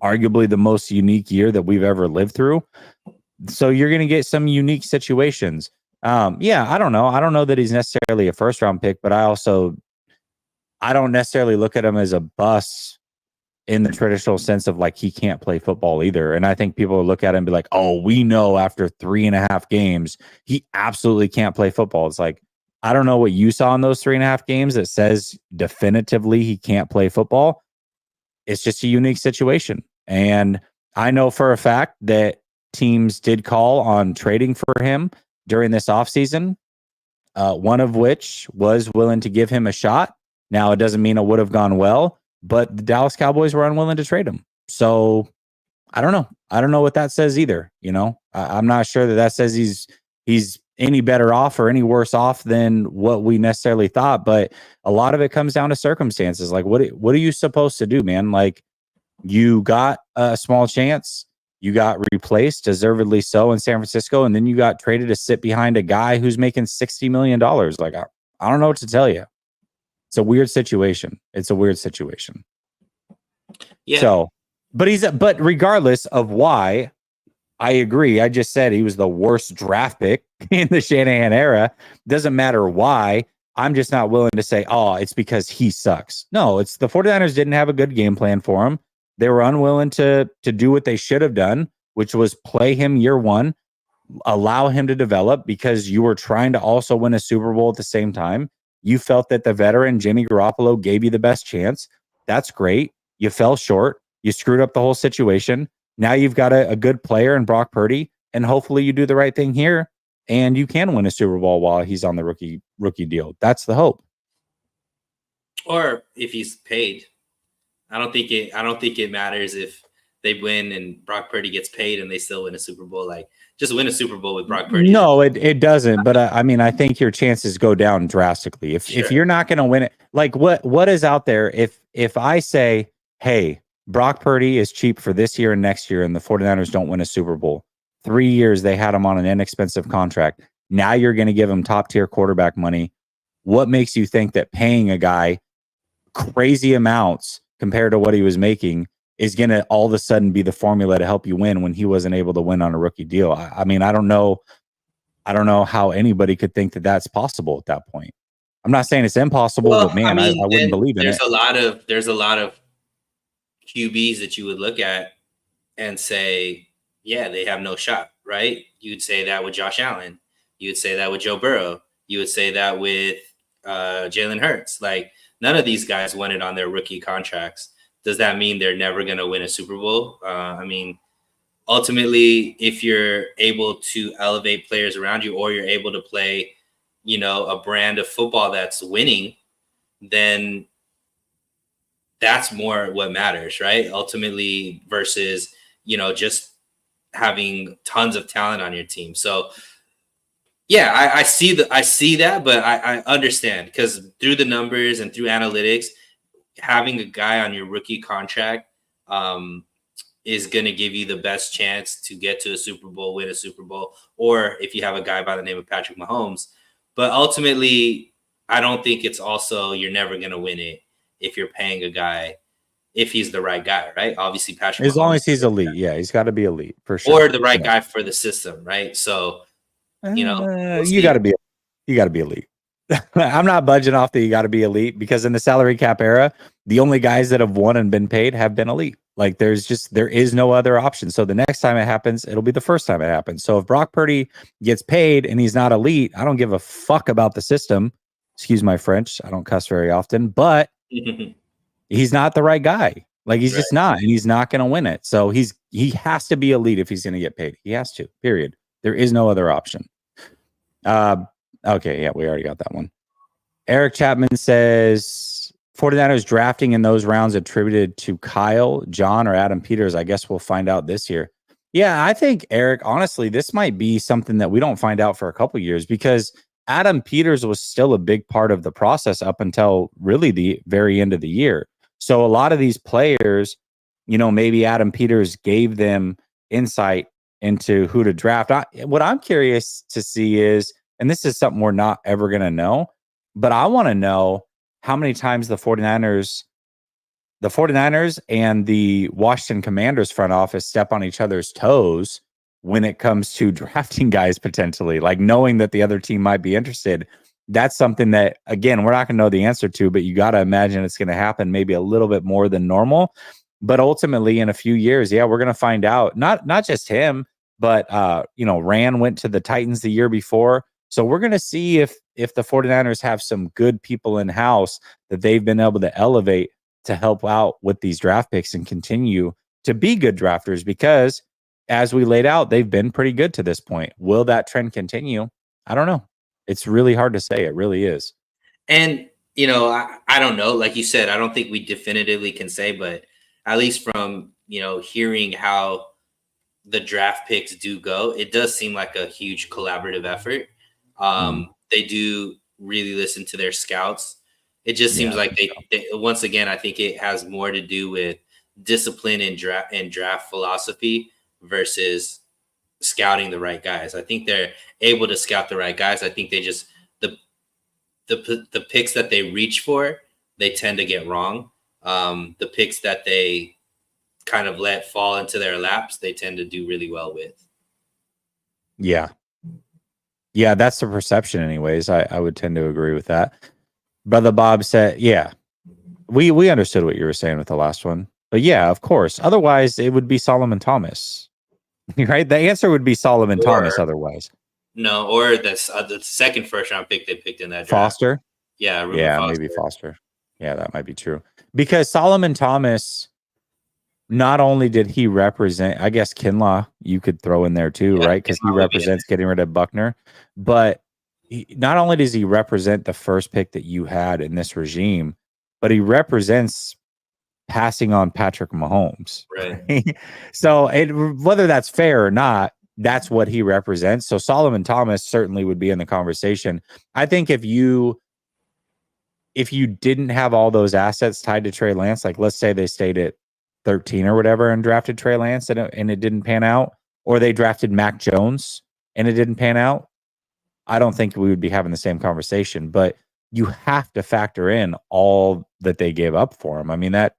arguably the most unique year that we've ever lived through. So you're going to get some unique situations. Yeah, I don't know. I don't know that he's necessarily a first round pick, but I don't necessarily look at him as a bust in the traditional sense of like he can't play football either. And I think people will look at him and be like, oh, we know after 3.5 games, he absolutely can't play football. It's like, I don't know what you saw in those 3.5 games that says definitively he can't play football. It's just a unique situation. And I know for a fact that teams did call on trading for him during this offseason, one of which was willing to give him a shot. Now, it doesn't mean it would have gone well, but the Dallas Cowboys were unwilling to trade him. So I don't know. I don't know what that says either. You know, I'm not sure that says he's any better off or any worse off than what we necessarily thought. But a lot of it comes down to circumstances. Like, what are you supposed to do, man? Like, you got a small chance. You got replaced, deservedly so, in San Francisco, and then you got traded to sit behind a guy who's making $60 million. Like, I don't know what to tell you. It's a weird situation. Yeah. So, but regardless of why, I agree. I just said he was the worst draft pick in the Shanahan era. Doesn't matter why. I'm just not willing to say, oh, it's because he sucks. No, it's the 49ers didn't have a good game plan for him. They were unwilling to do what they should have done, which was play him year one, allow him to develop, because you were trying to also win a Super Bowl at the same time. You felt that the veteran Jimmy Garoppolo gave you the best chance. That's great. You fell short. You screwed up the whole situation. Now you've got a good player in Brock Purdy, and hopefully you do the right thing here and you can win a Super Bowl while he's on the rookie deal. That's the hope. Or if he's paid. I don't think it matters if they win and Brock Purdy gets paid and they still win a Super Bowl. Like, just win a Super Bowl with Brock Purdy. No, it doesn't. But I mean, I think your chances go down drastically if you're not going to win it. Like, what is out there? If I say, hey, Brock Purdy is cheap for this year and next year, and the 49ers don't win a Super Bowl. 3 years they had him on an inexpensive contract. Now you're going to give him top tier quarterback money. What makes you think that paying a guy crazy amounts compared to what he was making is going to all of a sudden be the formula to help you win when he wasn't able to win on a rookie deal? I mean, I don't know how anybody could think that that's possible at that point. I'm not saying it's impossible, but man, I wouldn't believe in it. There's a lot of QBs that you would look at and say, yeah, they have no shot, right? You'd say that with Josh Allen. You would say that with Joe Burrow. You would say that with Jalen Hurts. Like, none of these guys won it on their rookie contracts. Does that mean they're never going to win a Super Bowl? I mean, ultimately, if you're able to elevate players around you, or you're able to play, a brand of football that's winning, then that's more what matters, right? Ultimately, versus, just having tons of talent on your team. So yeah, I see that, but I understand, because through the numbers and through analytics, having a guy on your rookie contract is going to give you the best chance to get to a Super Bowl, win a Super Bowl, or if you have a guy by the name of Patrick Mahomes. But ultimately, I don't think it's also you're never going to win it if you're paying a guy, if he's the right guy, right? Obviously, Patrick Mahomes, as long as he's elite. Yeah, he's got to be elite for sure. Or the right guy for the system, right? So, we'll you got to be elite. I'm not budging off that you got to be elite, because in the salary cap era, the only guys that have won and been paid have been elite. Like, there is no other option. So the next time it happens, it'll be the first time it happens. So if Brock Purdy gets paid and he's not elite, I don't give a fuck about the system. Excuse my French. I don't cuss very often, but he's not the right guy. Like he's just not, and he's not going to win it. So he has to be elite if he's going to get paid. He has to. Period. There is no other option. Okay, yeah, we already got that one. Eric Chapman says 49ers drafting in those rounds attributed to Kyle, John, or Adam Peters. I guess we'll find out this year. Yeah, I think, Eric, honestly, this might be something that we don't find out for a couple years because Adam Peters was still a big part of the process up until really the very end of the year. So a lot of these players, maybe Adam Peters gave them insight into who to draft. What I'm curious to see is, and this is something we're not ever going to know, but I want to know how many times the 49ers and the Washington Commanders front office step on each other's toes when it comes to drafting guys potentially, like knowing that the other team might be interested. That's something that, again, we're not going to know the answer to, but you got to imagine it's going to happen maybe a little bit more than normal. But ultimately, in a few years, yeah, we're going to find out. Not just him, but Rand went to the Titans the year before. So we're going to see if the 49ers have some good people in house that they've been able to elevate to help out with these draft picks and continue to be good drafters, because as we laid out, they've been pretty good to this point. Will that trend continue? I don't know. It's really hard to say. It really is. And, I don't know. Like you said, I don't think we definitively can say, but at least from, hearing how the draft picks do go, it does seem like a huge collaborative effort. They do really listen to their scouts. It just seems like they once again, I think it has more to do with discipline and draft philosophy versus scouting the right guys. I think they're able to scout the right guys. I think they just the picks that they reach for, they tend to get wrong. The picks that they kind of let fall into their laps, they tend to do really well with. Yeah. Yeah, that's the perception anyways. I would tend to agree with that. Brother Bob said, yeah, we understood what you were saying with the last one. But yeah, of course. Otherwise, it would be Solomon Thomas. Right? The answer would be Solomon Thomas otherwise. No, or the second first round pick they picked in that draft. Foster? Yeah, Foster. Maybe Foster. Yeah, that might be true. Because Solomon Thomas, not only did he represent, I guess Kinlaw you could throw in there too, right? Because he represents getting rid of Buckner. But not only does he represent the first pick that you had in this regime, but he represents passing on Patrick Mahomes. Right. So whether that's fair or not, that's what he represents. So Solomon Thomas certainly would be in the conversation. I think if you didn't have all those assets tied to Trey Lance, like let's say they stayed at 13 or whatever and drafted Trey Lance and it didn't pan out, or they drafted Mac Jones and it didn't pan out, I don't think we would be having the same conversation. But you have to factor in all that they gave up for him. I mean, that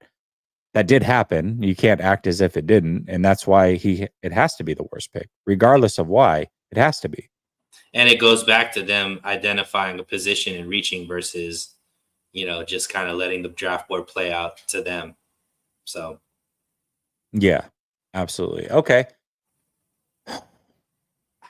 did happen. You can't act as if it didn't. And that's why it has to be the worst pick, regardless of why. It has to be. And it goes back to them identifying a position and reaching versus, just kind of letting the draft board play out to them. So. Yeah, absolutely. Okay.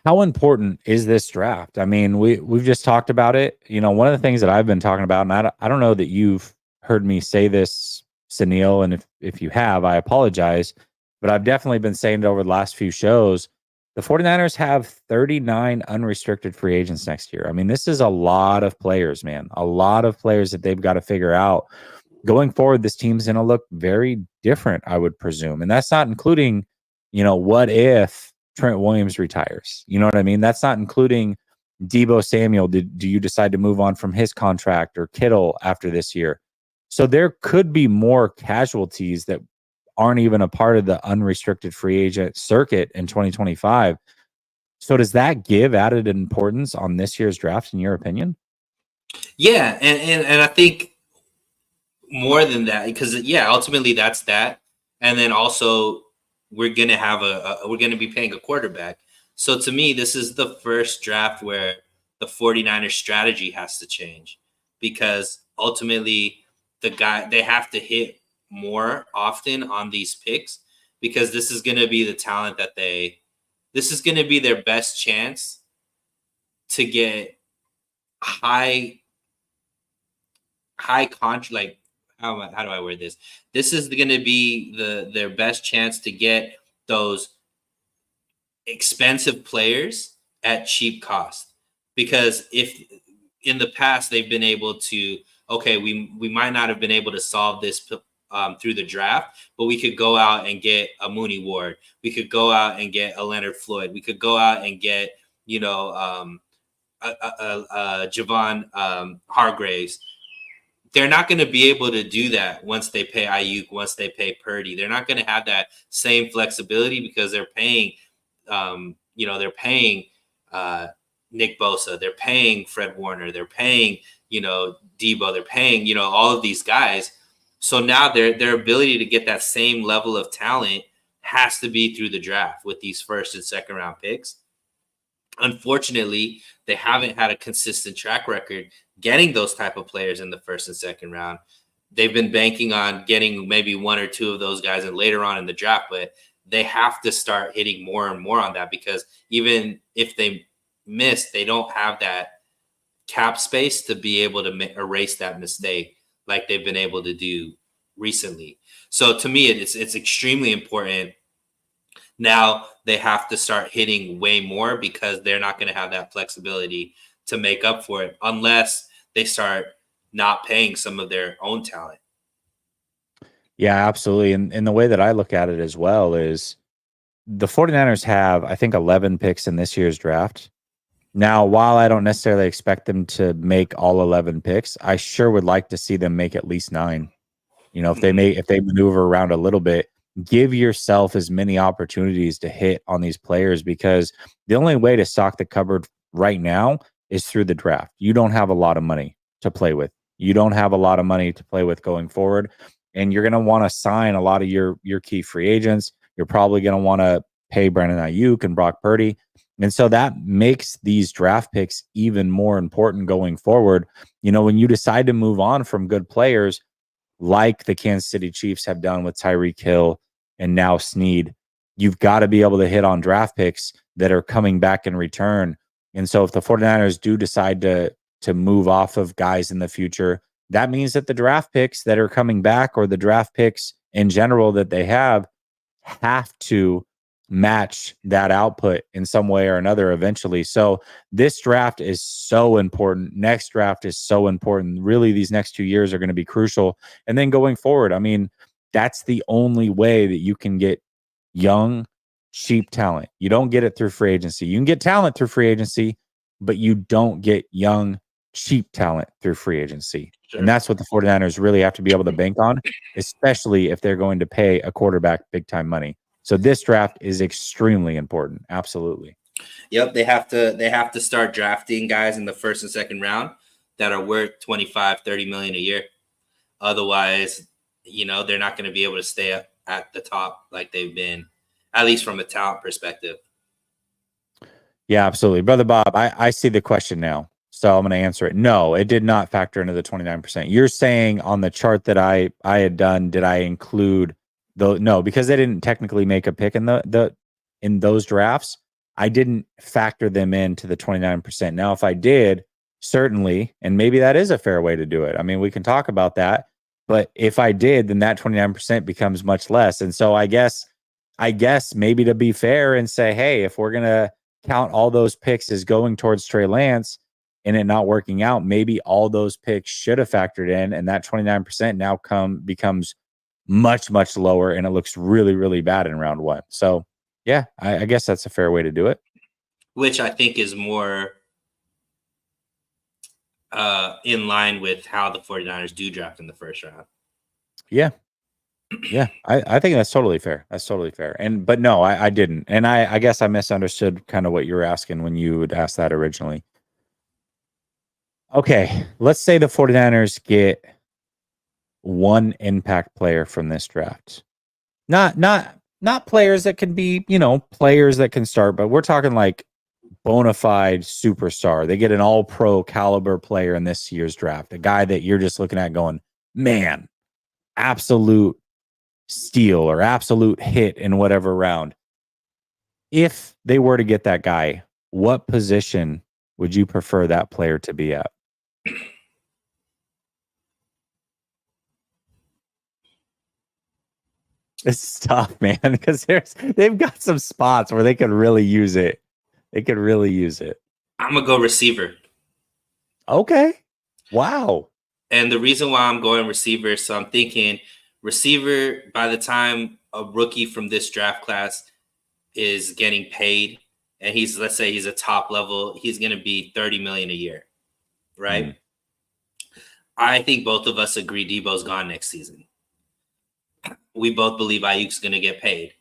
How important is this draft? I mean, we've just talked about it. One of the things that I've been talking about, and I don't know that you've heard me say this, Sunil, and if you have, I apologize, but I've definitely been saying it over the last few shows. The 49ers have 39 unrestricted free agents next year. I mean, this is a lot of players, man. A lot of players that they've got to figure out. Going forward, this team's going to look very different, I would presume. And that's not including, what if Trent Williams retires? You know what I mean? That's not including Deebo Samuel. Do you decide to move on from his contract, or Kittle after this year? So there could be more casualties that aren't even a part of the unrestricted free agent circuit in 2025. So does that give added importance on this year's draft, in your opinion? Yeah, and I think more than that, because ultimately that's that, and then also we're gonna have we're gonna be paying a quarterback. So to me, this is the first draft where the 49ers strategy has to change, because ultimately they have to hit more often on these picks, because this is going to be the talent that this is going to be their best chance to get high high contract. Like how do I word this? This is going to be their best chance to get those expensive players at cheap cost. Because if in the past they've been able to, okay, we might not have been able to solve this through the draft, but we could go out and get a Mooney Ward. We could go out and get a Leonard Floyd. We could go out and get, Javon Hargraves. They're not going to be able to do that once they pay Ayuk, once they pay Purdy. They're not going to have that same flexibility because they're paying, they're paying Nick Bosa, they're paying Fred Warner, they're paying, Debo, they're paying, all of these guys. So now their ability to get that same level of talent has to be through the draft with these first and second round picks. Unfortunately, they haven't had a consistent track record getting those type of players in the first and second round. They've been banking on getting maybe one or two of those guys and later on in the draft, but they have to start hitting more and more on that, because even if they miss, they don't have that cap space to be able to erase that mistake like they've been able to do recently. So to me, it's extremely important. Now they have to start hitting way more because they're not going to have that flexibility to make up for it unless they start not paying some of their own talent. Yeah, absolutely. And the way that I look at it as well is the 49ers have, I think, 11 picks in this year's draft. Now, while I don't necessarily expect them to make all 11 picks, I sure would like to see them make at least 9. If they maneuver around a little bit, give yourself as many opportunities to hit on these players, because the only way to stock the cupboard right now is through the draft. You don't have a lot of money to play with. You don't have a lot of money to play with going forward, and you're going to want to sign a lot of your key free agents. You're probably going to want to pay Brandon Ayuk and Brock Purdy. And so that makes these draft picks even more important going forward. When you decide to move on from good players, like the Kansas City Chiefs have done with Tyreek Hill and now Snead, you've got to be able to hit on draft picks that are coming back in return. And so if the 49ers do decide to move off of guys in the future, that means that the draft picks that are coming back, or the draft picks in general that they have to match that output in some way or another eventually. So this draft is so important. Next draft is so important. Really, these next 2 years are going to be crucial. And then going forward, I mean, that's the only way that you can get young, cheap talent. You don't get it through free agency. You can get talent through free agency, but you don't get young, cheap talent through free agency. Sure. And that's what the 49ers really have to be able to bank on, especially if they're going to pay a quarterback big time money. So this draft is extremely important. Absolutely. Yep, they have to start drafting guys in the first and second round that are worth 25, 30 million a year. Otherwise, they're not going to be able to stay up at the top like they've been, at least from a talent perspective. Yeah, absolutely. Brother Bob, I see the question now, so I'm going to answer it. No, it did not factor into the 29%. You're saying on the chart that I had done, did I include no, because they didn't technically make a pick in in those drafts. I didn't factor them into the 29%. Now, if I did, certainly, and maybe that is a fair way to do it. I mean, we can talk about that, but if I did, then that 29% becomes much less. And so I guess maybe to be fair and say, hey, if we're gonna count all those picks as going towards Trey Lance and it not working out, maybe all those picks should have factored in, and that 29% now becomes much, much lower, and it looks really, really bad in round 1. So yeah, I guess that's a fair way to do it. Which I think is more in line with how the 49ers do draft in the first round. Yeah. Yeah, I think that's totally fair. That's totally fair. But no, I didn't. And I guess I misunderstood kind of what you were asking when you would ask that originally. Okay, let's say the 49ers get one impact player from this draft. Not players that can be, players that can start, but we're talking like bona fide superstar. They get an all-pro caliber player in this year's draft, a guy that you're just looking at going, man, absolute steal or absolute hit in whatever round. If they were to get that guy, what position would you prefer that player to be at? It's tough, man, because they've got some spots where they could really use it. They could really use it. I'm gonna go receiver. Okay. Wow. And the reason why I'm going receiver, so I'm thinking receiver by the time a rookie from this draft class is getting paid and let's say he's a top level, he's going to be 30 million a year, right? I think both of us agree Debo's gone next season. We both believe Ayuk's going to get paid.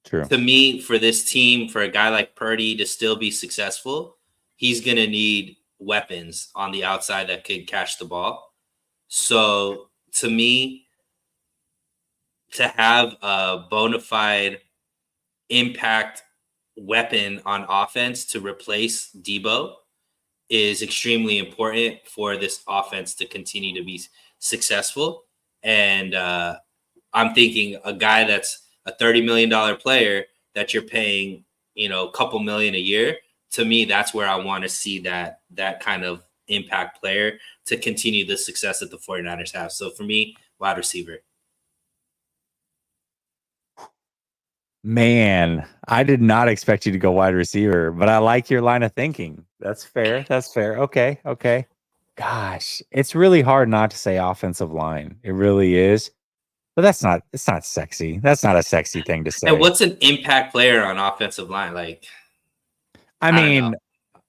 True. To me, for this team, for a guy like Purdy to still be successful, he's going to need weapons on the outside that could catch the ball. So to me, to have a bona fide impact weapon on offense to replace Debo is extremely important for this offense to continue to be successful. And I'm thinking a guy that's a $30 million player that you're paying, a couple million a year. To me, that's where I want to see that kind of impact player to continue the success that the 49ers have. So for me, wide receiver. Man, I did not expect you to go wide receiver, but I like your line of thinking. That's fair. That's fair. Okay. Okay. Gosh, it's really hard not to say offensive line. It really is. But it's not sexy. That's not a sexy thing to say. And what's an impact player on offensive line? Like, I mean,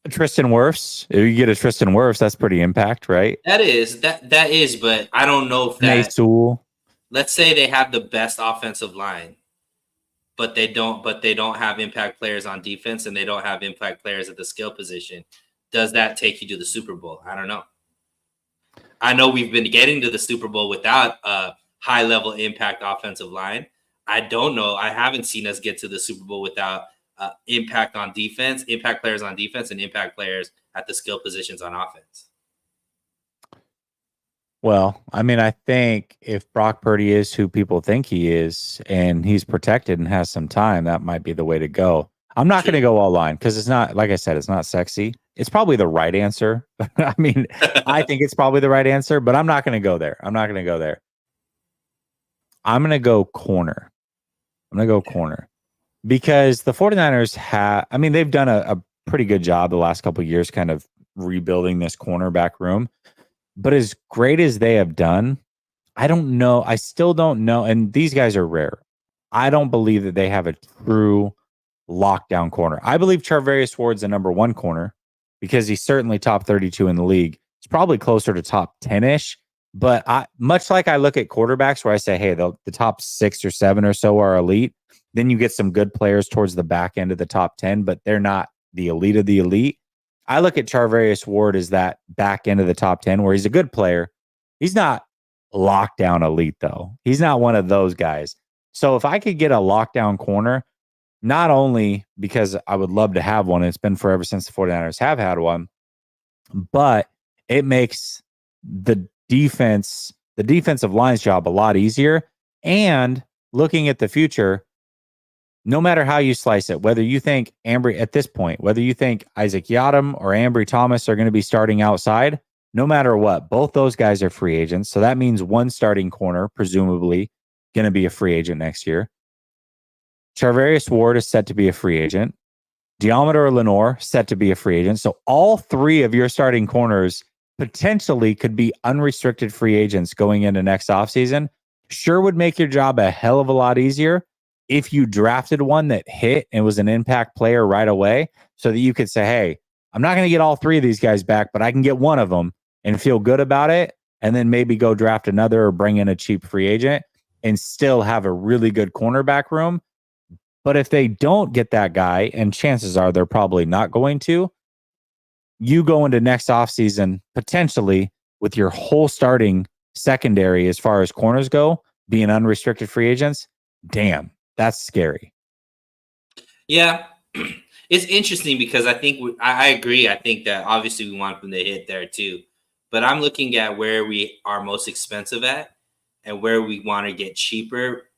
Tristan Wirfs. If you get a Tristan Wirfs, that's pretty impact, right? That is, but I don't know if that. Sewell. Let's say they have the best offensive line, but they don't have impact players on defense and they don't have impact players at the skill position. Does that take you to the Super Bowl? I don't know. I know we've been getting to the Super Bowl without a high-level impact offensive line. I don't know. I haven't seen us get to the Super Bowl without impact on defense, impact players on defense, and impact players at the skill positions on offense. Well, I mean, I think if Brock Purdy is who people think he is and he's protected and has some time, that might be the way to go. I'm not going to go all line because it's not, like I said, it's not sexy. It's probably the right answer. I mean, I think it's probably the right answer, but I'm not going to go there. I'm going to go corner. Because the 49ers they've done a pretty good job the last couple of years kind of rebuilding this cornerback room. But as great as they have done, I don't know. I still don't know. And these guys are rare. I don't believe that they have a true lockdown corner. I believe Charvarius Ward's the number one corner because he's certainly top 32 in the league. He's probably closer to top 10-ish. But much like I look at quarterbacks where I say, hey, the top 6 or 7 or so are elite. Then you get some good players towards the back end of the top 10, but they're not the elite of the elite. I look at Charvarius Ward as that back end of the top 10 where he's a good player. He's not lockdown elite, though. He's not one of those guys. So if I could get a lockdown corner, not only because I would love to have one, it's been forever since the 49ers have had one, but it makes the defensive line's job a lot easier. And looking at the future, no matter how you slice it, whether you think Isaac Yiadom or Ambry Thomas are going to be starting outside, no matter what, both those guys are free agents. So that means one starting corner, presumably, going to be a free agent next year. Charvarius Ward is set to be a free agent. Deommodore Lenoir set to be a free agent. So all 3 of your starting corners potentially could be unrestricted free agents going into next offseason. Sure would make your job a hell of a lot easier if you drafted one that hit and was an impact player right away so that you could say, hey, I'm not going to get all 3 of these guys back, but I can get one of them and feel good about it. And then maybe go draft another or bring in a cheap free agent and still have a really good cornerback room. But if they don't get that guy, and chances are they're probably not going to, you go into next offseason potentially with your whole starting secondary as far as corners go, being unrestricted free agents. Damn, that's scary. Yeah, it's interesting because I think I agree. I think that obviously we want them to hit there too. But I'm looking at where we are most expensive at and where we want to get cheaper,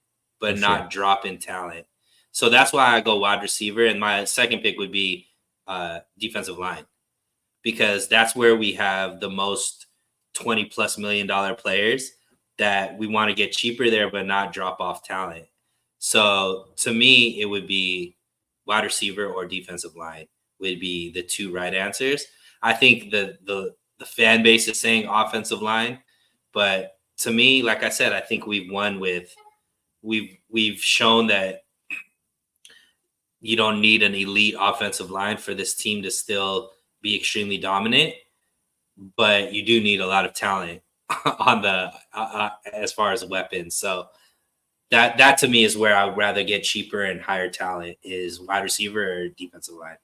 but not drop in talent. So that's why I go wide receiver. And my second pick would be defensive line, because that's where we have the most $20+ million players that we want to get cheaper there, but not drop off talent. So to me, it would be wide receiver or defensive line would be the two right answers. I think the fan base is saying offensive line, but to me, like I said, I think we've won with we've shown that you don't need an elite offensive line for this team to still be extremely dominant, but you do need a lot of talent on the as far as weapons. So that to me is where I would rather get cheaper and higher talent is wide receiver or defensive line.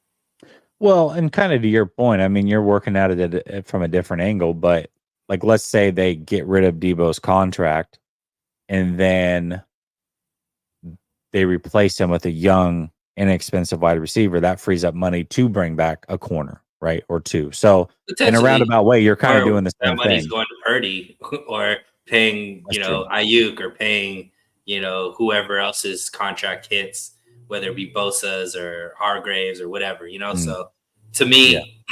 Well, and kind of to your point, I mean, you're working at it from a different angle, but like, let's say they get rid of Debo's contract and then they replace him with a young, inexpensive wide receiver. That frees up money to bring back a corner, right? Or two. So in a roundabout way, you're kind of doing the same that money's thing. going to Purdy or paying, That's Ayuk or paying, whoever else's contract hits, whether it be Bosa's or Hargraves or whatever, So to me,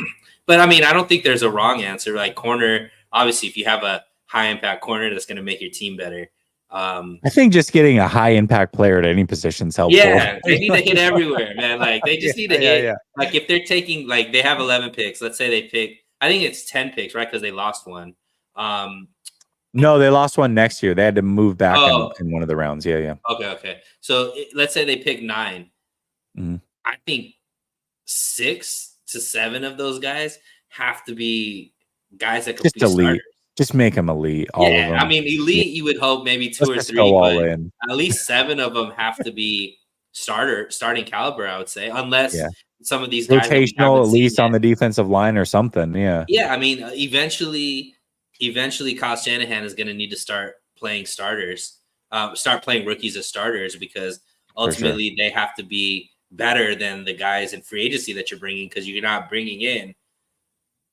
but I mean, I don't think there's a wrong answer. Like corner, obviously, if you have a high impact corner, that's going to make your team better. I think just getting a high impact player at any position is helpful. Yeah, they need to hit everywhere, man. Like they just need to hit. Yeah. Like if they're taking, like they have 11 picks. Let's say they pick. I think it's 10 picks, right? Because they lost one. No, they lost one next year. They had to move back in one of the rounds. Yeah. Okay. So let's say they pick 9. Mm-hmm. I think 6 to 7 of those guys have to be guys that could just be elite. Starters. Just make them elite. All of them. I mean, elite. You would hope maybe 2 or 3, but at least 7 of them have to be starting caliber. I would say, unless some of these guys rotational, at least on the defensive line or something. Yeah. I mean, eventually, Kyle Shanahan is going to need to start playing starters, start playing rookies as starters, because ultimately they have to be better than the guys in free agency that you're bringing, because you're not bringing in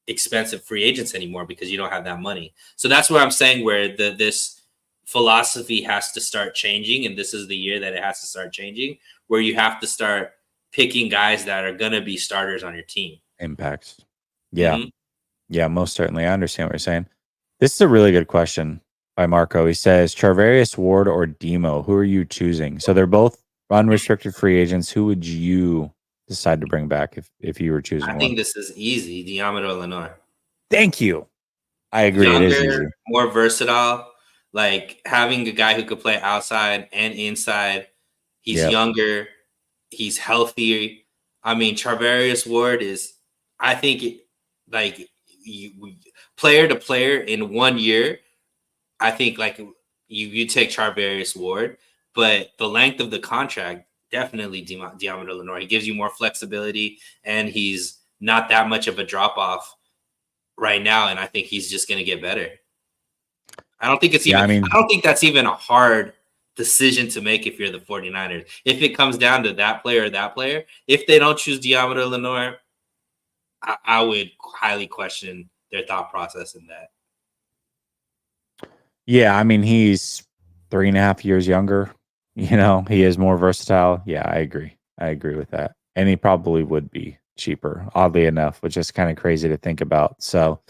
expensive free agents anymore because you don't have that money. So that's what I'm saying, where this philosophy has to start changing, and this is the year that it has to start changing, where you have to start picking guys that are going to be starters on your team. Impacts. Yeah. Mm-hmm. Yeah, most certainly. I understand what you're saying. This is a really good question by Marco. He says, Charvarius Ward or Demo, who are you choosing? So they're both unrestricted free agents. Who would you decide to bring back if you were choosing one? I think this is easy. Deommodore Lenoir. Thank you. I agree. Younger, it is easy. More versatile. Like having a guy who could play outside and inside. He's younger. He's healthier. I mean, Charvarius Ward is, I think, player to player in 1 year. I think like you take Charvarius Ward, but the length of the contract, definitely Deommodore Lenoir. He gives you more flexibility, and he's not that much of a drop off right now. And I think he's just going to get better. I don't think it's even. I don't think that's even a hard decision to make if you're the 49ers. If it comes down to that player or that player, if they don't choose Deommodore Lenoir, I would highly question their thought process in that. Yeah, I mean, he's 3.5 years younger. He is more versatile. Yeah, I agree. I agree with that. And he probably would be cheaper, oddly enough, which is kind of crazy to think about. So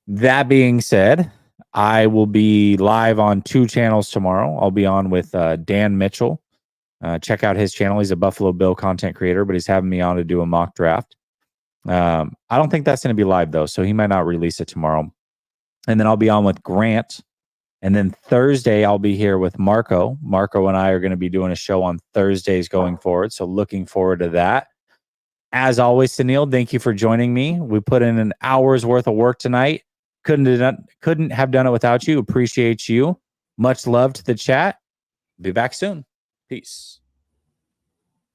that being said, I will be live on 2 channels tomorrow. I'll be on with Dan Mitchell. Check out his channel. He's a Buffalo Bill content creator, but he's having me on to do a mock draft. I don't think that's going to be live, though, so he might not release it tomorrow. And then I'll be on with Grant. And then Thursday, I'll be here with Marco. Marco and I are going to be doing a show on Thursdays going forward, so looking forward to that. As always, Sunil, thank you for joining me. We put in an hour's worth of work tonight. Couldn't have done it without you. Appreciate you. Much love to the chat. Be back soon. Peace.